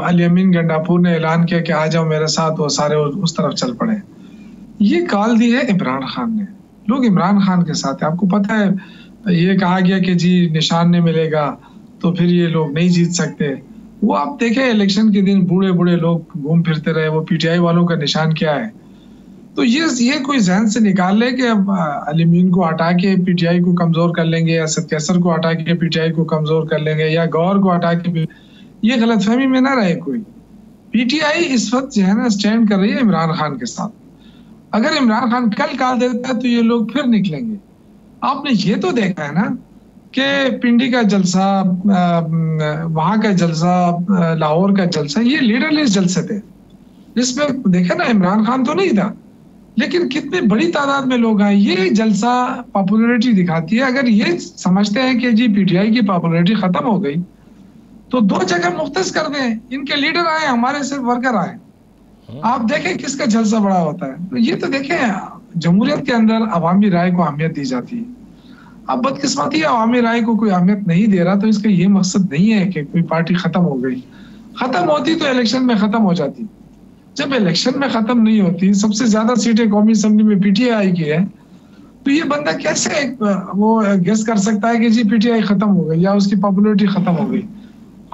S3: अली अमीन गंडापुर ने ऐलान किया कि आ जाओ मेरे साथ, वो सारे उस तरफ चल पड़े। ये कॉल दी है इमरान खान ने, लोग इमरान खान के साथ है। आपको पता है ये कहा गया कि जी निशान नहीं मिलेगा तो फिर ये लोग नहीं जीत सकते। वो आप देखें इलेक्शन के दिन बूढ़े बूढ़े लोग घूम फिरते रहे, वो पीटीआई वालों का निशान क्या है। तो ये कोई जहन से निकाल ले कि अब अली अमीन को हटा के पीटीआई को कमजोर कर लेंगे, या असद कैसर को हटा के पीटीआई को कमजोर कर लेंगे, या गौर को हटा के, ये गलतफहमी में ना रहे कोई। पीटीआई इस वक्त जो है ना स्टैंड कर रही है इमरान खान के साथ। अगर इमरान खान कल कॉल देता है तो ये लोग फिर निकलेंगे। आपने ये तो देखा है ना कि पिंडी का जलसा, वहां का जलसा, लाहौर का जलसा, ये लीडरलेस जलसे थे जिसमें देखे ना इमरान खान तो नहीं था, लेकिन कितनी बड़ी तादाद में लोग आए। ये जलसा पॉपुलैरिटी दिखाती है। अगर ये समझते हैं कि जी पीटीआई की पॉपुलैरिटी खत्म हो गई तो दो जगह मुख्तस कर दें, इनके लीडर आए, हमारे सिर्फ वर्कर आए। आप देखें किसका जलसा बड़ा होता है। तो ये तो देखें जमहूरियत के अंदर अवामी राय को अहमियत दी जाती है। अब बदकिस्मती अवामी राय को कोई अहमियत नहीं दे रहा, तो इसका ये मकसद नहीं है कि कोई पार्टी खत्म हो गई। खत्म होती तो इलेक्शन में खत्म हो जाती। जब इलेक्शन में खत्म नहीं होती, सबसे ज्यादा सीटें कौमी असेंबली में पीटीआई की है, तो ये बंदा कैसे वो गेस कर सकता है कि जी पीटीआई खत्म हो गई या उसकी पॉपुलैरिटी खत्म हो गई।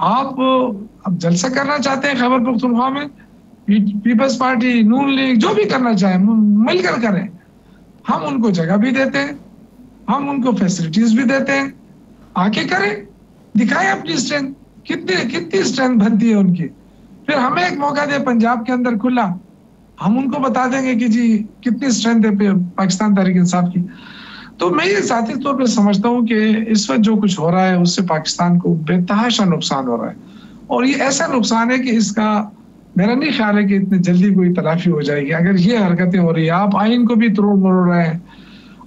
S3: आप अब जलसा करना चाहते हैं खैबर पख्तूनख्वा में, पीपल्स पार्टी, नून लीग, जो भी करना चाहे मिलकर करें। हम उनको जगह भी देते हैं, हम उनको फैसिलिटीज भी देते हैं, आके करें, दिखाएं अपनी स्ट्रेंथ। कितनी स्ट्रेंथ बनती है उनकी। फिर हमें एक मौका दे पंजाब के अंदर खुला, हम उनको बता देंगे कि जी कितनी स्ट्रेंथ है पाकिस्तान तहरीक इंसाफ की। तो मैं ये ज़ाती तौर पे समझता हूँ कि इस वक्त जो कुछ हो रहा है उससे पाकिस्तान को बेतहाशा नुकसान हो रहा है, और ये ऐसा नुकसान है कि इसका मेरा नहीं ख्याल है कि इतनी जल्दी कोई तलाफी हो जाएगी। अगर ये हरकतें हो रही है, आप आइन को भी तोड़ मरोड़ रहे हैं,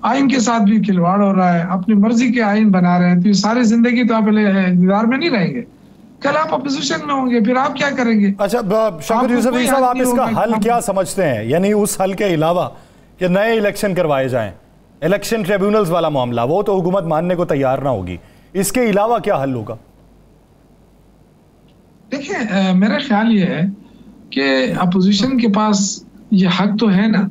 S3: आइन के साथ भी खिलवाड़ हो रहा है, अपनी मर्जी के आइन बना रहे हैं, तो ये सारी जिंदगी तो आप इक़्तिदार में नहीं रहेंगे, कल आप अपोजिशन में होंगे, फिर आप क्या करेंगे।
S1: अच्छा शौकत यूसुफ साहब, आप इसका हल क्या समझते हैं? यानी उस हल के अलावा कि नए इलेक्शन करवाए जाएं, इलेक्शन ट्रिब्यूनल्स वाला मामला, वो तो हुकूमत मानने को तैयार ना होगी, इसके अलावा क्या हल होगा?
S3: देखिए मेरा ख्याल ये है कि अपोजिशन के पास ये हक तो है ना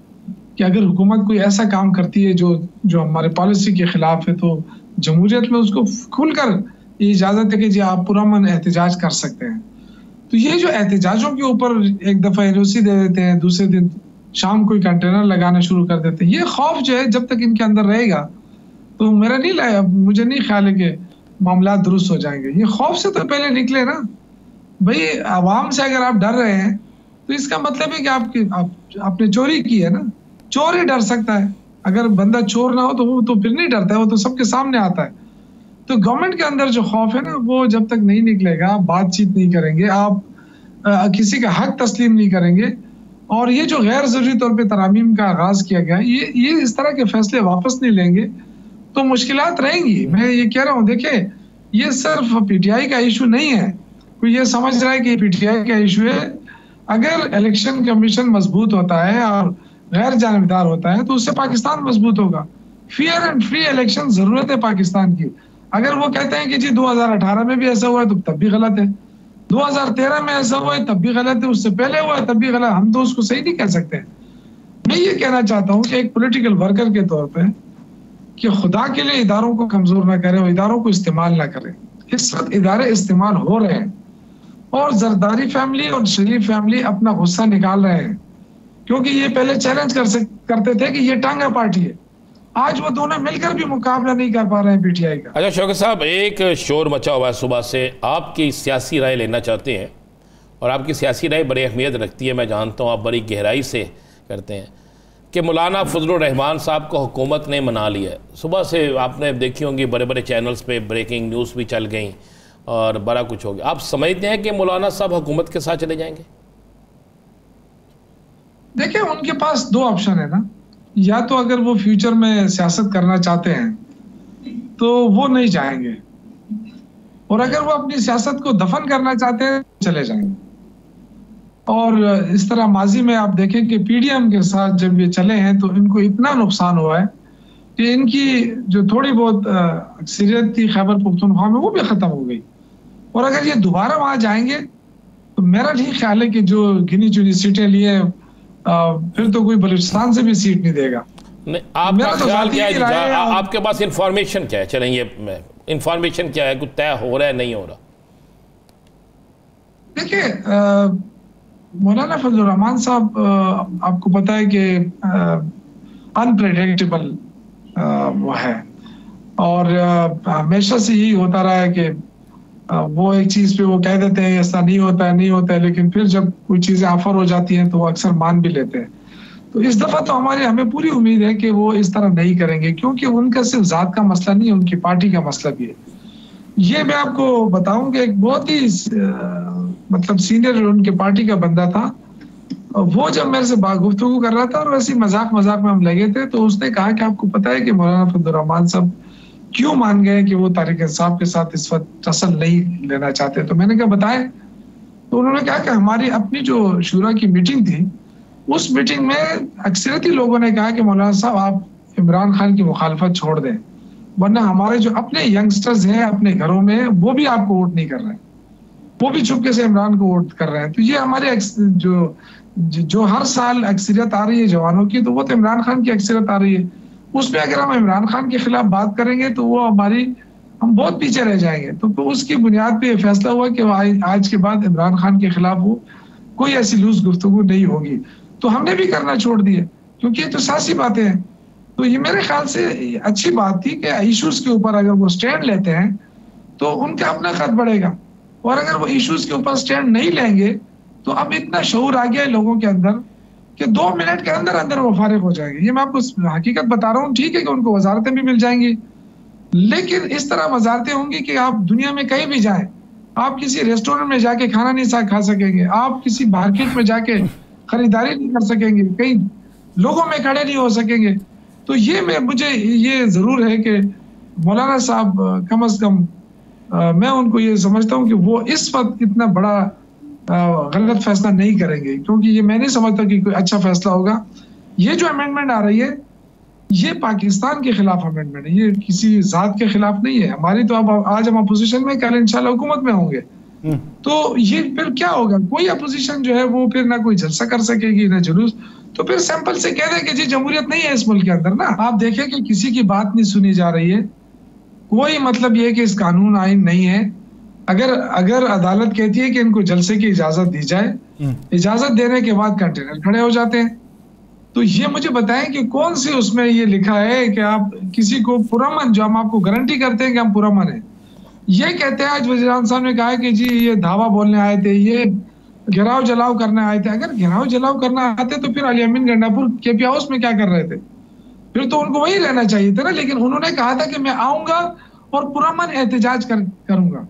S3: कि अगर हुकूमत कोई ऐसा काम करती है जो हमारे पॉलिसी के खिलाफ है, तो जमहूरियत में उसको खुलकर ये इजाजत है कि जी आप पुरअमन एहतजाज कर सकते हैं। तो ये जो एहतजाजों के ऊपर एक दफा एनओसी दे देते हैं, दूसरे दिन शाम कोई कंटेनर लगाना शुरू कर देते हैं, ये खौफ जो है जब तक इनके अंदर रहेगा तो मुझे नहीं ख्याल है कि मामला दुरुस्त हो जाएंगे। ये खौफ से तो पहले निकले ना भाई। आवाम से अगर आप डर रहे हैं तो इसका मतलब है कि आपने चोरी की है ना। चोर ही डर सकता है, अगर बंदा चोर ना हो तो वो तो फिर नहीं डरता है, वो तो सबके सामने आता है। तो गवर्नमेंट के अंदर जो खौफ है ना, वो जब तक नहीं निकलेगा, आप बातचीत नहीं करेंगे, आप किसी का हक तस्लीम नहीं करेंगे, और ये जो गैर जरूरी तौर पे तरामीम का आगाज किया गया, ये इस तरह के फैसले वापस नहीं लेंगे तो मुश्किलात रहेंगी। मैं ये कह रहा हूँ, देखिए ये सिर्फ पीटीआई का इशू नहीं है। कोई ये समझ रहा है कि पीटीआई का इशू है। अगर इलेक्शन कमीशन मजबूत होता है और गैर जानिबदार होता है तो उससे पाकिस्तान मजबूत होगा। फेयर एंड फ्री इलेक्शन जरूरत है पाकिस्तान की। अगर वो कहते हैं कि जी 2018 में भी ऐसा हुआ है तो तब भी गलत है, 2013 में ऐसा हुआ है तब भी गलत है, उससे पहले हुआ है तब भी गलत, हम तो उसको सही नहीं कह सकते। मैं ये कहना चाहता हूँ कि एक पॉलिटिकल वर्कर के तौर पे कि खुदा के लिए इदारों को कमजोर ना करें और इदारों को इस्तेमाल ना करें। इस वक्त इदारे इस्तेमाल हो रहे हैं और जरदारी फैमिली और शरीफ फैमिली अपना गुस्सा निकाल रहे हैं, क्योंकि ये पहले चैलेंज करते थे कि ये टांगा पार्टी है, आज वो दोनों मिलकर भी मुकाबला नहीं कर पा रहे हैं पीटीआई का।
S2: अच्छा शौकत साहब, एक शोर मचा हुआ है सुबह से, आपकी सियासी राय लेना चाहते हैं और आपकी सियासी राय बड़ी अहमियत रखती है, मैं जानता हूँ आप बड़ी गहराई से करते हैं, कि मौलाना फजलुर रहमान साहब को हुकूमत ने मना लिया है। सुबह से आपने देखी होंगी बड़े बड़े चैनल्स पे ब्रेकिंग न्यूज़ भी चल गई और बड़ा कुछ हो गया। आप समझते हैं कि मौलाना साहब हुकूमत के साथ चले जाएंगे?
S3: देखिए उनके पास दो ऑप्शन है ना, या तो अगर वो फ्यूचर में सियासत करना चाहते हैं तो वो नहीं जाएंगे, और अगर वो अपनी सियासत को दफन करना चाहते हैं चले जाएंगे। और इस तरह माजी में आप देखें कि पीडीएम के साथ जब ये चले हैं तो इनको इतना नुकसान हुआ है कि इनकी जो थोड़ी बहुत अक्सरियत थी खैबर पख्तूनख्वा में वो भी ख़त्म हो गई। और अगर ये दोबारा वहाँ जाएंगे तो मेरा नहीं ख्याल है कि जो गिनी चुनी सीटें लिए फिर तो कोई बलूचिस्तान से भी सीट नहीं देगा।
S2: नहीं, आपका ख्याल क्या है? आपके पास इंफॉर्मेशन क्या है? चलें, ये इंफॉर्मेशन क्या है? कुछ तय हो रहा है, नहीं हो रहा?
S3: देखिए, मौलाना फजलुर रहमान साहब आपको पता है कि अनप्रेडिक्टेबल वो है, और हमेशा से यही होता रहा है कि वो एक चीज पे वो कह देते हैं ऐसा नहीं होता है, लेकिन फिर जब कोई चीजें ऑफर हो जाती हैं तो वो अक्सर मान भी लेते हैं। तो इस दफा तो हमें पूरी उम्मीद है कि वो इस तरह नहीं करेंगे, क्योंकि उनका सिर्फ जात का मसला नहीं है, उनकी पार्टी का मसला भी है। ये मैं आपको बताऊं कि एक बहुत ही मतलब सीनियर उनके पार्टी का बंदा था, वो जब मेरे से गुफ्तगू कर रहा था और वैसे मजाक में हम लगे थे, तो उसने कहा कि आपको पता है कि मौलाना फजलुर रहमान साहब क्यों मान गए कि वो तारिक साहब के साथ इस वक्त टसल नहीं लेना चाहते? तो मैंने कहा बताएं। तो उन्होंने कहा कि हमारी अपनी जो शूरा की मीटिंग थी, उस मीटिंग में अक्सरियती लोगों ने कहा कि मौलाना साहब आप इमरान खान की मुखालफत छोड़ दें, वरना हमारे जो अपने यंगस्टर्स हैं अपने घरों में वो भी आपको वोट नहीं कर रहे हैं, वो भी चुपके से इमरान को वोट कर रहे हैं। तो ये हमारे जो हर साल अक्सरियत आ रही है जवानों की, तो वो तो इमरान खान की अक्सरियत आ रही है। उसमें अगर हम इमरान खान के खिलाफ बात करेंगे तो वो हम बहुत पीछे रह जाएंगे। तो उसकी बुनियाद पे फैसला हुआ कि आज के बाद इमरान खान के खिलाफ वो कोई ऐसी लूज गुफ्तगू नहीं होगी। तो हमने भी करना छोड़ दिया, क्योंकि ये तो सियासी बातें हैं। तो ये मेरे ख्याल से अच्छी बात थी कि इश्यूज के ऊपर अगर वो स्टैंड लेते हैं तो उनका अपना कद बढ़ेगा, और अगर वो इश्यूज के ऊपर स्टैंड नहीं लेंगे तो अब इतना शऊर आ गया है लोगों के अंदर कि 2 मिनट के अंदर अंदर वो फारिग हो जाएंगे। ये मैं आपको हकीकत बता रहा हूँ। ठीक है कि उनको वजारतें भी मिल जाएंगी, लेकिन इस तरह वजारतें होंगी कि आप दुनिया में कहीं भी जाएं, आप किसी रेस्टोरेंट में जाके खाना नहीं खा सकेंगे, आप किसी मार्केट में जाके खरीदारी नहीं कर सकेंगे, कई लोगों में खड़े नहीं हो सकेंगे। तो ये मुझे ये जरूर है कि मौलाना साहब कम अज कम मैं उनको ये समझता हूँ कि वो इस वक्त इतना बड़ा गलत फैसला नहीं करेंगे, क्योंकि ये मैं नहीं समझता कि कोई अच्छा फैसला होगा। ये जो अमेंडमेंट आ रही है ये पाकिस्तान के खिलाफ अमेंडमेंट है, ये किसी जात के खिलाफ नहीं है। हमारी तो अब आज हम अपोजिशन में, कल इंशाल्लाह हुकूमत में होंगे, तो ये फिर क्या होगा? कोई अपोजिशन जो है वो फिर ना कोई जलसा कर सकेगी ना जुलूस, तो फिर सिंपल से कह दे कि जी जमहूरियत नहीं है इस मुल्क के अंदर ना। आप देखें कि किसी की बात नहीं सुनी जा रही है, कोई मतलब ये कि इस कानून आइन नहीं है। अगर अदालत कहती है कि इनको जलसे की इजाजत दी जाए, इजाजत देने के बाद कंटेनर खड़े हो जाते हैं। तो ये मुझे बताएं कि कौन सी उसमें ये लिखा है कि आप किसी को पुरअमन, जो हम आपको गारंटी करते हैं कि हम पुरअमन है, ये कहते हैं। आज वज़ीर आज़म साहब ने कहा कि जी ये धावा बोलने आए थे, ये घेराव जलाव करने आए थे। अगर घेराव जलाव करना आते तो फिर अली अमीन गंडापुर केपी हाउस में क्या कर रहे थे? फिर तो उनको वही रहना चाहिए था ना। लेकिन उन्होंने कहा था कि मैं आऊंगा और पुरअमन एहतजाज करूंगा।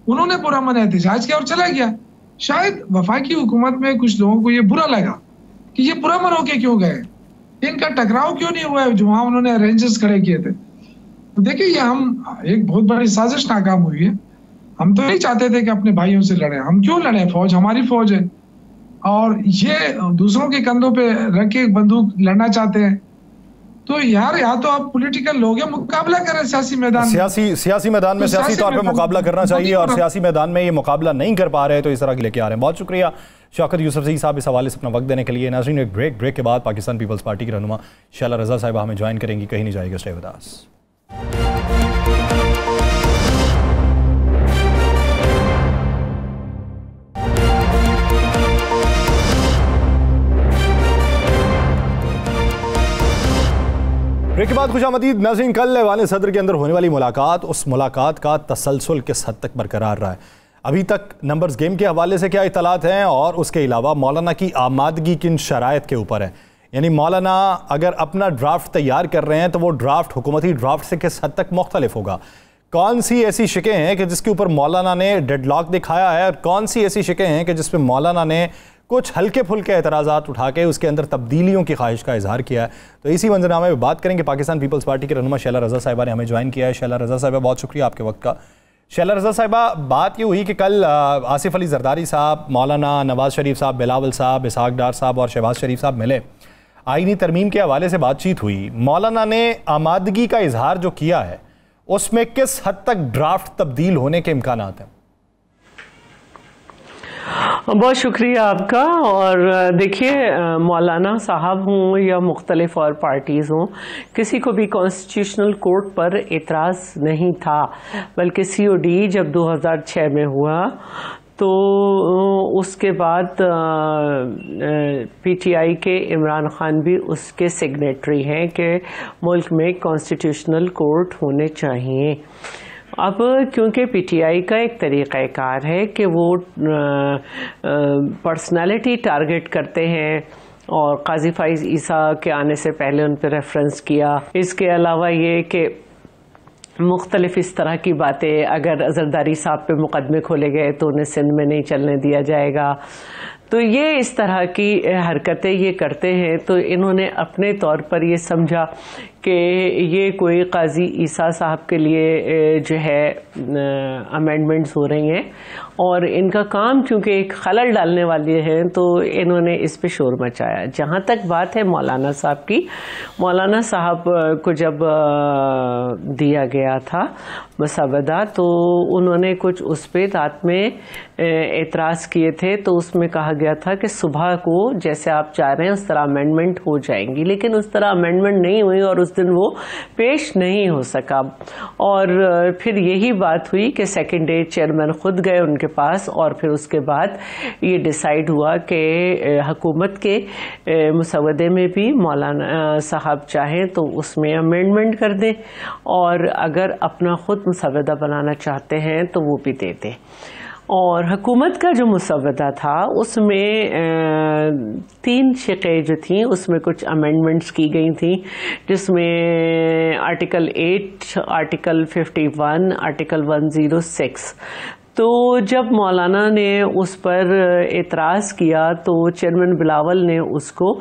S3: उन्होंने पुरअमन एहतजाज किया और चला गया। शायद वफाकी हुकूमत में कुछ लोगों को ये बुरा लगा कि ये पुरअमन होके क्यों गए, इनका टकराव क्यों नहीं हुआ है जो वहां उन्होंने अरेंजेस खड़े किए थे। तो देखिए ये हम एक बहुत बड़ी साजिश नाकाम हुई है। हम तो नहीं चाहते थे कि अपने भाइयों से लड़े, हम क्यों लड़े? फौज हमारी फौज है, और ये दूसरों के कंधों पे रख के बंदूक लड़ना चाहते हैं। तो यार या तो आप पॉलिटिकल लोग हैं, मुकाबला करें सियासी मैदान में।
S1: सियासी मैदान में सियासी तौर पे मुकाबला करना चाहिए, और सियासी मैदान में ये मुकाबला नहीं कर पा रहे तो इस तरह के लेके आ रहे हैं। बहुत शुक्रिया शौकत यूसुफजई साहब इस हवाले से अपना वक्त देने के लिए। नाज़रीन एक ब्रेक के बाद पाकिस्तान पीपल्स पार्टी की रहनुमा शैला रज़ा साहिबा हमें ज्वाइन करेंगी, कहीं नहीं जाएगा। Stay with us. ब्रेक के बाद खुशामदीद नाज़रीन। कल ऐवान सदर के अंदर होने वाली मुलाकात, उस मुलाकात का तसलसल किस हद तक बरकरार रहा है? अभी तक नंबर्स गेम के हवाले से क्या इतलात हैं, और उसके अलावा मौलाना की आमादगी किन शराइत के ऊपर है? यानी मौलाना अगर अपना ड्राफ्ट तैयार कर रहे हैं तो वो ड्राफ्ट हुकूमती ड्राफ्ट से किस हद तक मुख्तलिफ होगा? कौन सी ऐसी शिकें हैं कि जिसके ऊपर मौलाना ने डेडलॉक दिखाया है, और कौन सी ऐसी शिकें हैं कि जिसपे मौलाना ने कुछ हल्के फुल्के एतराज़ात उठा के उसके अंदर तब्दीलियों की ख्वाहिश का इजहार किया है? तो इसी मंजरनामे में बात करेंगे। पाकिस्तान पीपल्स पार्टी के रहनुमा शैला रज़ा साहिबा ने हमें ज्वाइन किया है। शैला रज़ा साहिबा बहुत शुक्रिया आपके वक्त का। शैला रज़ा साहिबा, बात ये हुई कि कल आसिफ अली जरदारी साहब, मौलाना नवाज़ शरीफ साहब, बिलावल साहब, इसहाक डार साहब और शहबाज शरीफ साहब मिले। आईनी तरमीम के हवाले से बातचीत हुई, मौलाना ने आमादगी का इजहार जो किया है उसमें किस हद तक ड्राफ्ट तब्दील होने के इम्कान हैं?
S4: बहुत शुक्रिया आपका। और देखिए, मौलाना साहब हों या मुख्तलिफ और पार्टीज़ हों, किसी को भी कॉन्स्टिट्यूशनल कोर्ट पर एतराज़ नहीं था, बल्कि COD जब 2006 में हुआ तो उसके बाद PTI के इमरान खान भी उसके सिग्नेटरी हैं कि मुल्क में कॉन्स्टिट्यूशनल कोर्ट होने चाहिए। अब क्योंकि PTI का एक तरीक़ाकार है कि वो पर्सनालिटी टारगेट करते हैं और काजी फाइज ईसा के आने से पहले उन पर रेफरेंस किया। इसके अलावा ये कि मुख्तलिफ इस तरह की बातें, अगर जरदारी साहब पे मुकदमे खोले गए तो उन्हें सिंध में नहीं चलने दिया जाएगा, तो ये इस तरह की हरकतें ये करते हैं। तो इन्होंने अपने तौर पर ये समझा कि ये कोई काजी ईसा साहब के लिए जो है अमेंडमेंट्स हो रही हैं और इनका काम क्योंकि एक खलल डालने वाली है तो इन्होंने इस पे शोर मचाया। जहाँ तक बात है मौलाना साहब की, मौलाना साहब को जब दिया गया था मसवदा तो उन्होंने कुछ उस पर रात में एतराज़ किए थे। तो उसमें कहा गया था कि सुबह को जैसे आप चाह रहे हैं उस तरह अमेंडमेंट हो जाएंगी, लेकिन उस तरह अमेंडमेंट नहीं हुई और उस दिन वो पेश नहीं हो सका। और फिर यही बात हुई कि सेकेंड डे चेयरमैन खुद गए उनके पास और फिर उसके बाद ये डिसाइड हुआ कि हुकूमत के मुसवदे में भी मौलाना साहब चाहें तो उसमें अमेंडमेंट कर दें और अगर अपना खुद मुसवदा बनाना चाहते हैं तो वो भी दे दें। और हुकूमत का जो मुसवदा था उसमें 3 शिक़े जो थी उसमें कुछ अमेंडमेंट्स की गई थी, जिसमें आर्टिकल 8, आर्टिकल 51, आर्टिकल 106। तो जब मौलाना ने उस पर एतराज़ किया तो चेयरमैन बिलावल ने उसको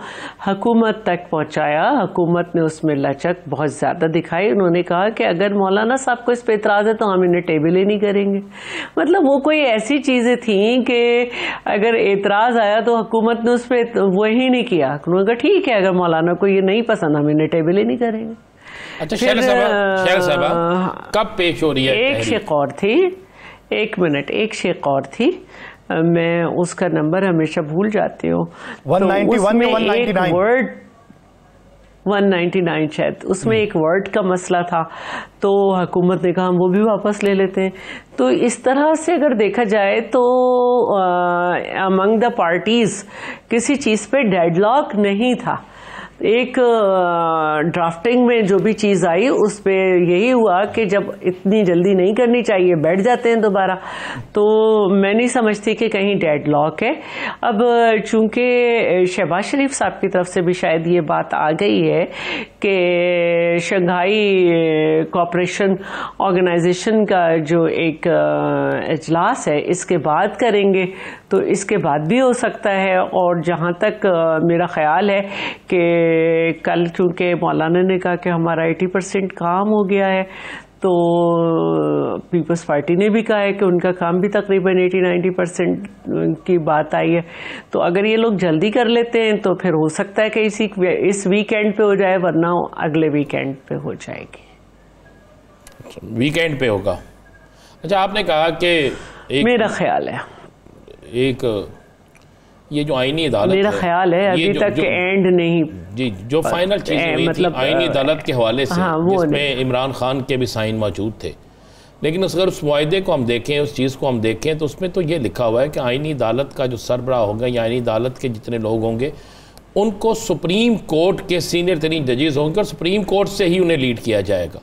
S4: हुकूमत तक पहुंचाया। हुकूमत ने उसमें लचक बहुत ज़्यादा दिखाई। उन्होंने कहा कि अगर मौलाना साहब को इस पर एतराज़ है तो हम इन्हें टेबल ही नहीं करेंगे। मतलब वो कोई ऐसी चीज़ें थीं कि अगर एतराज़ आया तो हुकूमत ने उस पर वही नहीं किया। उन्होंने कहा ठीक है, अगर मौलाना को ये नहीं पसंद हम इन्हें टेबल ही नहीं करेंगे।
S2: अच्छा, शेर साहब कब पेश हो रही है?
S4: एक शिक और थी, एक मिनट, एक शेख और थी, मैं उसका नंबर हमेशा भूल जाती हूँ।
S1: 191 या 199?
S4: 199 शायद। उसमें एक वर्ड का मसला था तो हुकूमत ने कहा हम वो भी वापस ले लेते हैं। तो इस तरह से अगर देखा जाए तो अमंग द पार्टीज किसी चीज़ पे डेडलॉक नहीं था। एक ड्राफ्टिंग में जो भी चीज़ आई उस पे यही हुआ कि जब इतनी जल्दी नहीं करनी चाहिए बैठ जाते हैं दोबारा। तो मैं नहीं समझती कि कहीं डेडलॉक है। अब चूंकि शहबाज शरीफ साहब की तरफ से भी शायद ये बात आ गई है कि शंघाई कोऑपरेशन ऑर्गेनाइजेशन का जो एक इजलास है इसके बाद करेंगे, तो इसके बाद भी हो सकता है। और जहाँ तक मेरा ख्याल है कि कल चूंकि मौलाना ने कहा कि हमारा 80% काम हो गया है, तो पीपल्स पार्टी ने भी कहा है कि उनका काम भी तकरीबन 80-90% की बात आई है। तो अगर ये लोग जल्दी कर लेते हैं तो फिर हो सकता है कि इस वीकेंड पे हो जाए, वरना अगले वीकेंड पे हो जाएगी।
S2: वीकेंड पे होगा। अच्छा, आपने कहा कि
S4: मेरा ख्याल है
S2: ये जो आईनी अदालत
S4: मेरा ख्याल है अभी तक एंड नहीं
S2: जी, जो फाइनल चीज़ हुई मतलब आईनी अदालत के हवाले से, हाँ, जिसमें इमरान खान के भी साइन मौजूद थे, लेकिन अगर उस मुआहदे को हम देखें, उस चीज़ को हम देखें तो उसमें तो ये लिखा हुआ है कि आईनी अदालत का जो सरबराह होगा या आईनी अदालत के जितने लोग होंगे उनको सुप्रीम कोर्ट के सीनियर तरीन जजेस होंगे और सुप्रीम कोर्ट से ही उन्हें लीड किया जाएगा।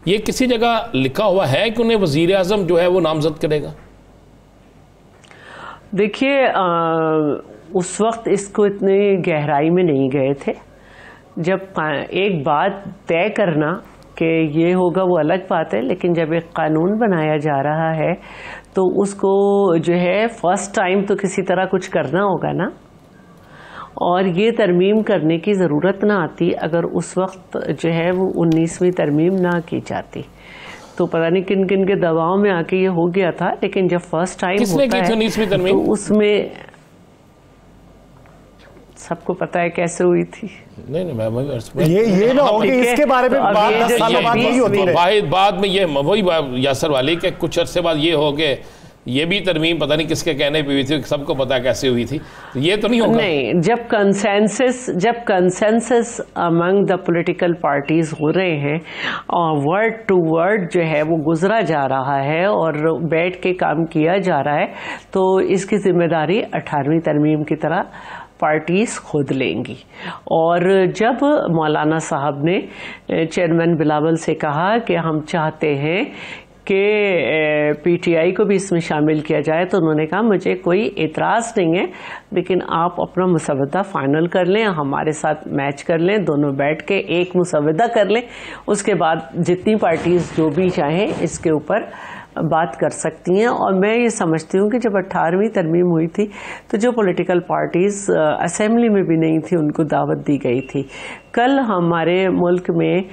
S2: ये किसी जगह लिखा हुआ है कि उन्हें वज़ीर आज़म जो है वो नामजद करेगा?
S4: देखिए, उस वक्त इसको इतने गहराई में नहीं गए थे। जब एक बात तय करना कि ये होगा वो अलग बात है, लेकिन जब एक कानून बनाया जा रहा है तो उसको जो है फर्स्ट टाइम तो किसी तरह कुछ करना होगा ना, और ये तरमीम करने की ज़रूरत ना आती अगर उस वक्त जो है वो 19वीं तरमीम ना की जाती। तो पता नहीं किन किन के दबाव में आके ये हो गया था, लेकिन जब फर्स्ट टाइम होता है तो उसमें सबको पता है कैसे हुई थी।
S2: नहीं
S1: ये ना हो कि इसके बारे में बात 10 सालों बाद यही होती है।
S2: बाद में ये वही यासर वाली के कुछ अरसे बाद ये हो गए, ये भी तरमीम पता नहीं किसके कहने पे हुई थी, सबको पता कैसे हुई थी, तो ये तो नहीं होगा।
S4: नहीं, जब consensus among the political parties हो रहे हैं और वर्ड टू वर्ड जो है वो गुजरा जा रहा है और बैठ के काम किया जा रहा है, तो इसकी जिम्मेदारी 18वीं तरमीम की तरह पार्टीज खुद लेंगी। और जब मौलाना साहब ने चेयरमैन बिलावल से कहा कि हम चाहते हैं कि पीटीआई को भी इसमें शामिल किया जाए, तो उन्होंने कहा मुझे कोई एतराज़ नहीं है, लेकिन आप अपना मुसवदा फाइनल कर लें, हमारे साथ मैच कर लें, दोनों बैठ के एक मुसवदा कर लें, उसके बाद जितनी पार्टीज जो भी चाहें इसके ऊपर बात कर सकती हैं। और मैं ये समझती हूँ कि जब 18वीं तरमीम हुई थी तो जो पॉलिटिकल पार्टीज असेंबली में भी नहीं थी उनको दावत दी गई थी। कल हमारे मुल्क में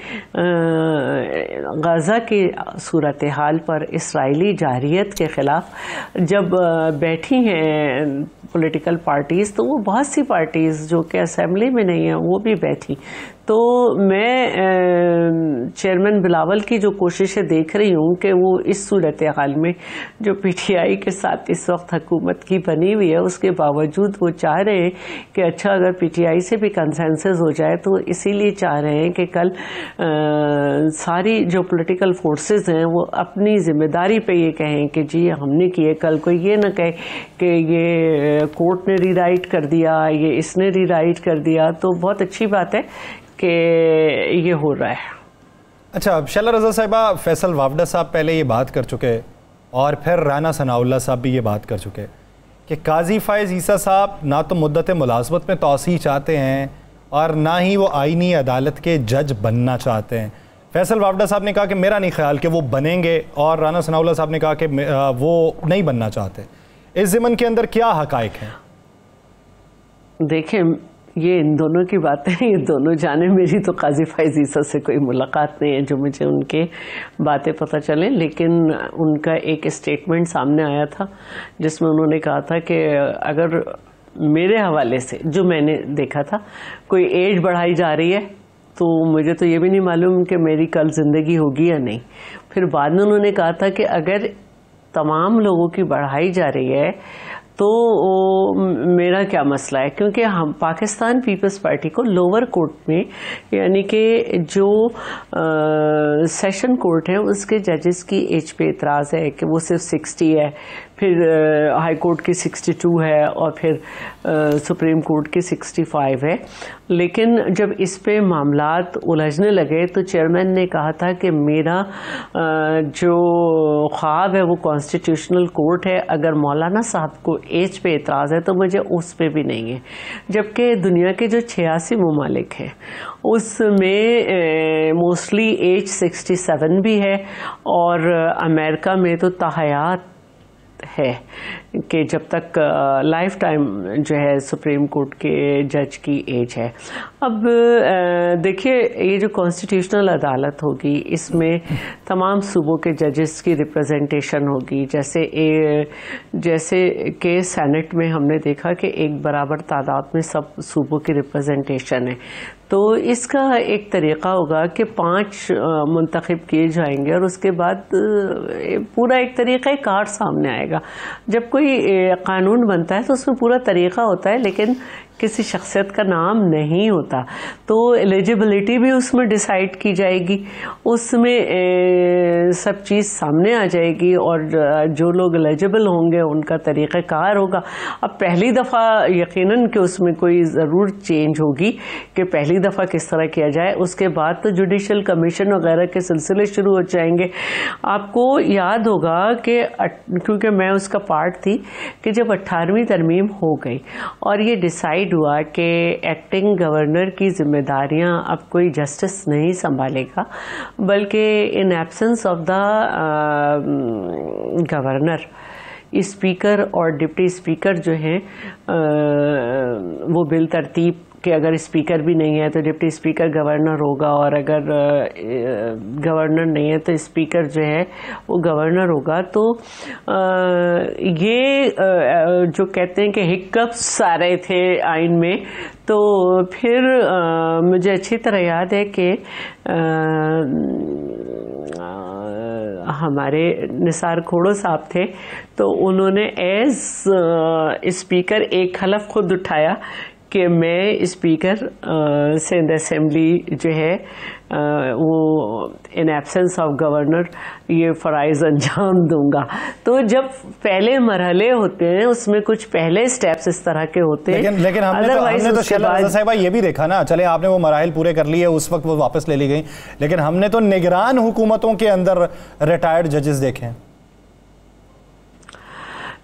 S4: गाज़ा की सूरत हाल पर इसराइली जारहियत के ख़िलाफ़ जब बैठी हैं पॉलिटिकल पार्टीज़, तो वो बहुत सी पार्टीज़ जो कि असेंबली में नहीं है वो भी बैठी। तो मैं चेयरमैन बिलावल की जो कोशिशें देख रही हूँ कि वो इस सूरत हाल में जो पीटीआई के साथ इस वक्त हुकूमत की बनी हुई है, उसके बावजूद वो चाह रहे हैं कि अच्छा अगर पीटीआई से भी कंसेंसस हो जाए, तो इसीलिए चाह रहे हैं कि कल सारी जो पॉलिटिकल फोर्सेस हैं वो अपनी जिम्मेदारी पे ये कहें कि जी हमने किए, कल कोई ये ना कहे कि ये कोर्ट ने रीराइट कर दिया, ये इसने रीराइट कर दिया। तो बहुत अच्छी बात है कि ये हो रहा है।
S1: अच्छा, शैला रज़ा साहिबा, फैसल वावडा साहब पहले ये बात कर चुके और फिर राना सनाउल्लाह साहब भी ये बात कर चुके कि काजी फ़ाइज़ ईसा साहब ना तो मुद्दत मुलाज़मत में तौसीह चाहते हैं और ना ही वो आईनी अदालत के जज बनना चाहते हैं। फैसल वावडा साहब ने कहा कि मेरा नहीं ख्याल कि वो बनेंगे, और राना सनाउल्लाह साहब ने कहा कि वो नहीं बनना चाहते। इस ज़मन के अंदर क्या हक़ाइक़ हैं?
S4: देखें, ये इन दोनों की बातें हैं, ये दोनों जाने। मेरी तो काजी फ़ाइज़ ईसा से कोई मुलाकात नहीं है जो मुझे उनके बातें पता चलें, लेकिन उनका एक स्टेटमेंट सामने आया था जिसमें उन्होंने कहा था कि अगर मेरे हवाले से जो मैंने देखा था कोई एज बढ़ाई जा रही है तो मुझे तो ये भी नहीं मालूम कि मेरी कल ज़िंदगी होगी या नहीं। फिर बाद में उन्होंने कहा था कि अगर तमाम लोगों की बढ़ाई जा रही है तो मेरा क्या मसला है, क्योंकि हम पाकिस्तान पीपल्स पार्टी को लोअर कोर्ट में, यानी कि जो सेशन कोर्ट है उसके जजेस की एज पे एतराज़ है कि वो सिर्फ 60 है, फिर हाई कोर्ट की 62 है और फिर सुप्रीम कोर्ट की 65 है। लेकिन जब इस पे मामलात उलझने लगे तो चेयरमैन ने कहा था कि मेरा जो ख्वाब है वो कॉन्स्टिट्यूशनल कोर्ट है, अगर मौलाना साहब को एज पे एतराज़ है तो मुझे उस पे भी नहीं है। जबकि दुनिया के जो 86 ममालिक हैं उसमें मोस्टली एज 67 भी है, और अमेरिका में तो ताहयात है कि जब तक लाइफ टाइम जो है सुप्रीम कोर्ट के जज की एज है। अब देखिए, ये जो कॉन्स्टिट्यूशनल अदालत होगी इसमें तमाम सूबों के जजेस की रिप्रेजेंटेशन होगी। जैसे कि सेनेट में हमने देखा कि एक बराबर तादाद में सब सूबों की रिप्रेजेंटेशन है, तो इसका एक तरीक़ा होगा कि 5 मुंतखब किए जाएंगे और उसके बाद पूरा एक तरीक़ा कार सामने आएगा। जब कोई कानून बनता है तो उसमें पूरा तरीक़ा होता है, लेकिन किसी शख्सियत का नाम नहीं होता। तो एलिजिबिलिटी भी उसमें डिसाइड की जाएगी, उसमें सब चीज़ सामने आ जाएगी और जो लोग एलिजिबल होंगे उनका तरीक़ाकार होगा। अब पहली दफ़ा यकीनन कि उसमें कोई ज़रूर चेंज होगी कि पहली दफ़ा किस तरह किया जाए, उसके बाद तो जुडिशल कमीशन वगैरह के सिलसिले शुरू हो जाएंगे। आपको याद होगा कि क्योंकि मैं उसका पार्ट थी कि जब 18वीं तरमीम हो गई और ये डिसाइड हुआ कि एक्टिंग गवर्नर की जिम्मेदारियां अब कोई जस्टिस नहीं संभालेगा, बल्कि in absence of the governor speaker और डिप्टी स्पीकर जो हैं वो बिल तरतीब कि अगर स्पीकर भी नहीं है तो डिप्टी स्पीकर गवर्नर होगा, और अगर गवर्नर नहीं है तो स्पीकर जो है वो गवर्नर होगा। तो ये जो कहते हैं कि हिकअप्स आ रहे थे आइन में, तो फिर मुझे अच्छी तरह याद है कि हमारे निसार खोड़ो साहब थे, तो उन्होंने एज स्पीकर एक हलफ खुद उठाया कि मैं स्पीकर सिंध असेंबली जो है वो इन एब्सेंस ऑफ गवर्नर ये फ़राइज़ अंजाम दूंगा। तो जब पहले मरहले होते हैं उसमें कुछ पहले स्टेप्स इस तरह के होते हैं,
S1: लेकिन हमने तो साहिबा ये भी देखा ना, चले आपने वो मराहिल पूरे कर लिए, उस वक्त वो वापस ले ली गई, लेकिन हमने तो निगरान हुकूमतों के अंदर रिटायर्ड जजेस देखे हैं।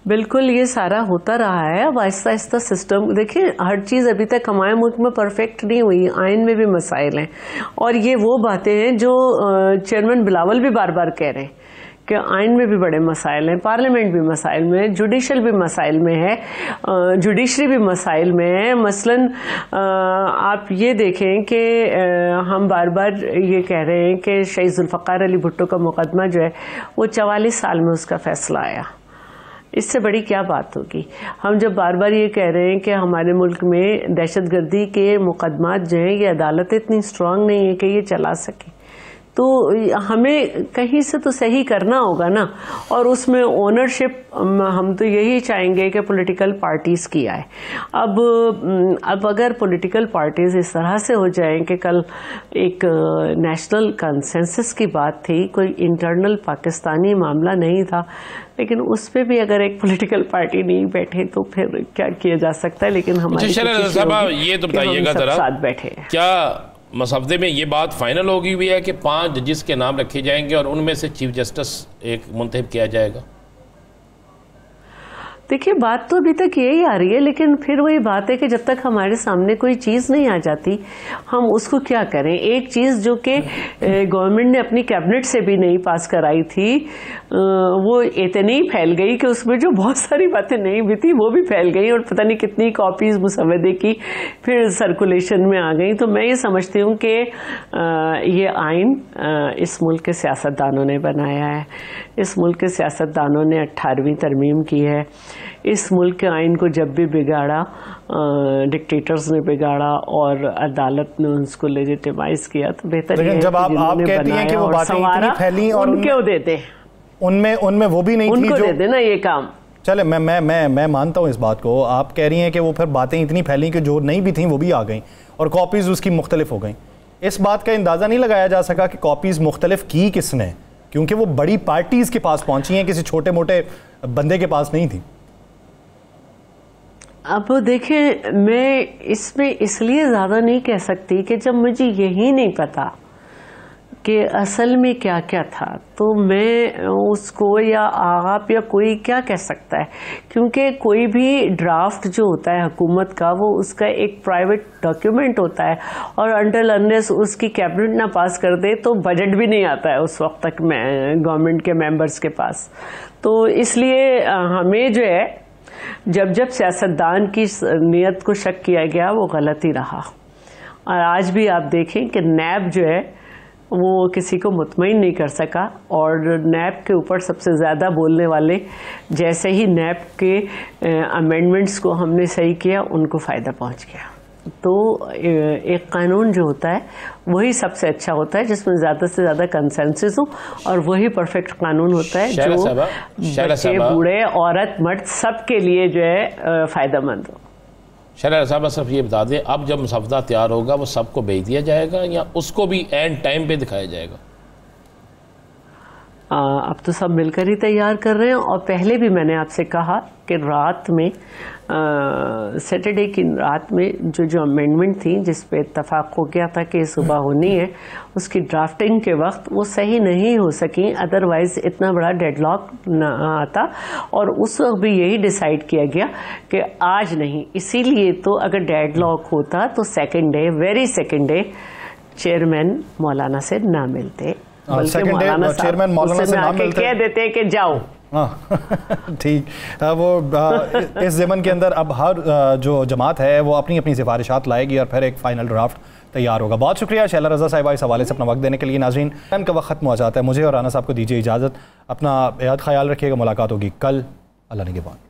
S4: बिल्कुल, ये सारा होता रहा है। अब आहिस्ता आहिस्ता सिस्टम, देखिए हर चीज़ अभी तक हमारे मुल्क में परफेक्ट नहीं हुई, आइन में भी मसाइल हैं, और ये वो बातें हैं जो चेयरमैन बिलावल भी बार बार कह रहे हैं कि आइन में भी बड़े मसाइल हैं, पार्लियामेंट भी मसाइल में है, जुडिशल भी मसाइल में है, जुडिशरी भी मसाइल में है। मसलन आप ये देखें कि हम बार बार ये कह रहे हैं कि शहीद जुल्फ़िकार अली भुट्टो का मुकदमा जो है वो 44 साल में उसका फैसला आया, इससे बड़ी क्या बात होगी। हम जब बार बार ये कह रहे हैं कि हमारे मुल्क में दहशतगर्दी के मुकदमात जो हैं ये अदालतें इतनी स्ट्रांग नहीं है कि ये चला सके, तो हमें कहीं से तो सही करना होगा ना, और उसमें ओनरशिप हम तो यही चाहेंगे कि पॉलिटिकल पार्टीज की आए। अब अगर पॉलिटिकल पार्टीज इस तरह से हो जाएं कि कल एक नेशनल कंसेंसस की बात थी, कोई इंटरनल पाकिस्तानी मामला नहीं था, लेकिन उस पे भी अगर एक पॉलिटिकल पार्टी नहीं बैठे तो फिर क्या किया जा सकता है। लेकिन हमारे
S2: ये तो बताइएगा जरा,
S4: साथ बैठे
S2: क्या मसवदे में ये बात फाइनल होगी हुई है कि 5 जजेस के नाम रखे जाएंगे और उनमें से चीफ जस्टिस एक मुंतखब किया जाएगा?
S4: देखिए, बात तो अभी तक यही आ रही है, लेकिन फिर वही बात है कि जब तक हमारे सामने कोई चीज़ नहीं आ जाती हम उसको क्या करें। एक चीज़ जो कि गवर्नमेंट ने अपनी कैबिनेट से भी नहीं पास कराई थी, वो इतनी फैल गई कि उसमें जो बहुत सारी बातें नहीं भी थी वो भी फैल गई, और पता नहीं कितनी कॉपीज मुसवदे की फिर सर्कुलेशन में आ गई। तो मैं ये समझती हूँ कि ये आइन इस मुल्क के सियासतदानों ने बनाया है, इस मुल्क के सियासतदानों ने 18वीं तरमीम की है। इस मुल्क के आइन को जब भी बिगाड़ा डिक्टेटर्स ने बिगाड़ा और अदालत ने उसको लेजिटिमाइज किया, तो बेहतर है
S1: जब आप कहती हैं कि वो बातें इतनी फैली और
S4: उनको देते,
S1: उनमें वो भी नहीं थी
S4: जो देते ना ये काम।
S1: चले मैं मानता हूँ इस बात को। आप कह रही हैं कि वो फिर बातें इतनी फैली कि जो नहीं भी थी वो भी आ गई और कॉपीज उसकी मुख्तलिफ हो गई। इस बात का अंदाजा नहीं लगाया जा सका कि कॉपीज मुख्तलिफ की किसने, क्योंकि वो बड़ी पार्टीज के पास पहुंची हैं, किसी छोटे मोटे बंदे के पास नहीं थी।
S4: अब देखिए, मैं इसमें इसलिए ज़्यादा नहीं कह सकती कि जब मुझे यही नहीं पता कि असल में क्या क्या था, तो मैं उसको या आप या कोई क्या कह सकता है, क्योंकि कोई भी ड्राफ्ट जो होता है हुकूमत का वो उसका एक प्राइवेट डॉक्यूमेंट होता है, और अंटिल अनलेस उसकी कैबिनेट ना पास कर दे तो बजट भी नहीं आता है उस वक्त तक गवर्नमेंट के मेंबर्स के पास। तो इसलिए हमें जो है जब सियासतदान की नीयत को शक किया गया वो गलत ही रहा। और आज भी आप देखें कि नैब जो है वो किसी को मुतमईन नहीं कर सका, और नैब के ऊपर सबसे ज़्यादा बोलने वाले जैसे ही नैब के अमेंडमेंट्स को हमने सही किया उनको फ़ायदा पहुंच गया। तो एक कानून जो होता है वही सबसे अच्छा होता है जिसमें ज़्यादा से ज़्यादा कंसेंसस हो, और वही परफेक्ट कानून होता है जो बच्चे बूढ़े औरत मर्द सबके लिए जो है फ़ायदेमंद हो।
S2: शहरा साहब सिर्फ ये बता दें, अब जब मसवदा तैयार होगा वो सबको भेज दिया जाएगा या उसको भी एंड टाइम पे दिखाया जाएगा?
S4: अब तो सब मिलकर ही तैयार कर रहे हैं, और पहले भी मैंने आपसे कहा कि रात में सैटरडे की रात में जो अमेंडमेंट थी जिस पे इत्तफाक हो गया था कि सुबह होनी है, उसकी ड्राफ्टिंग के वक्त वो सही नहीं हो सकी, अदरवाइज इतना बड़ा डेडलॉक न आता, और उस वक्त भी यही डिसाइड किया गया कि आज नहीं। इसीलिए तो अगर डेडलॉक होता तो second day, very second day chairman मौलाना से ना मिलते, बल्कि मौलाना साहब कह देते कि जाओ
S1: हाँ ठीक। वो इस ज़मन के अंदर अब हर जो जमात है वो अपनी अपनी सिफारिशात लाएगी और फिर एक फ़ाइनल ड्राफ्ट तैयार होगा। बहुत शुक्रिया शैला रज़ा साहिबा इस हवाले से अपना वक्त देने के लिए। नाज़रीन टाइम का वक्त ख़त्म हो जाता है, मुझे और राना साहब को दीजिए इजाज़त। अपना बेहद ख्याल रखिएगा, मुलाकात होगी कल। अल्लाह निगहबान।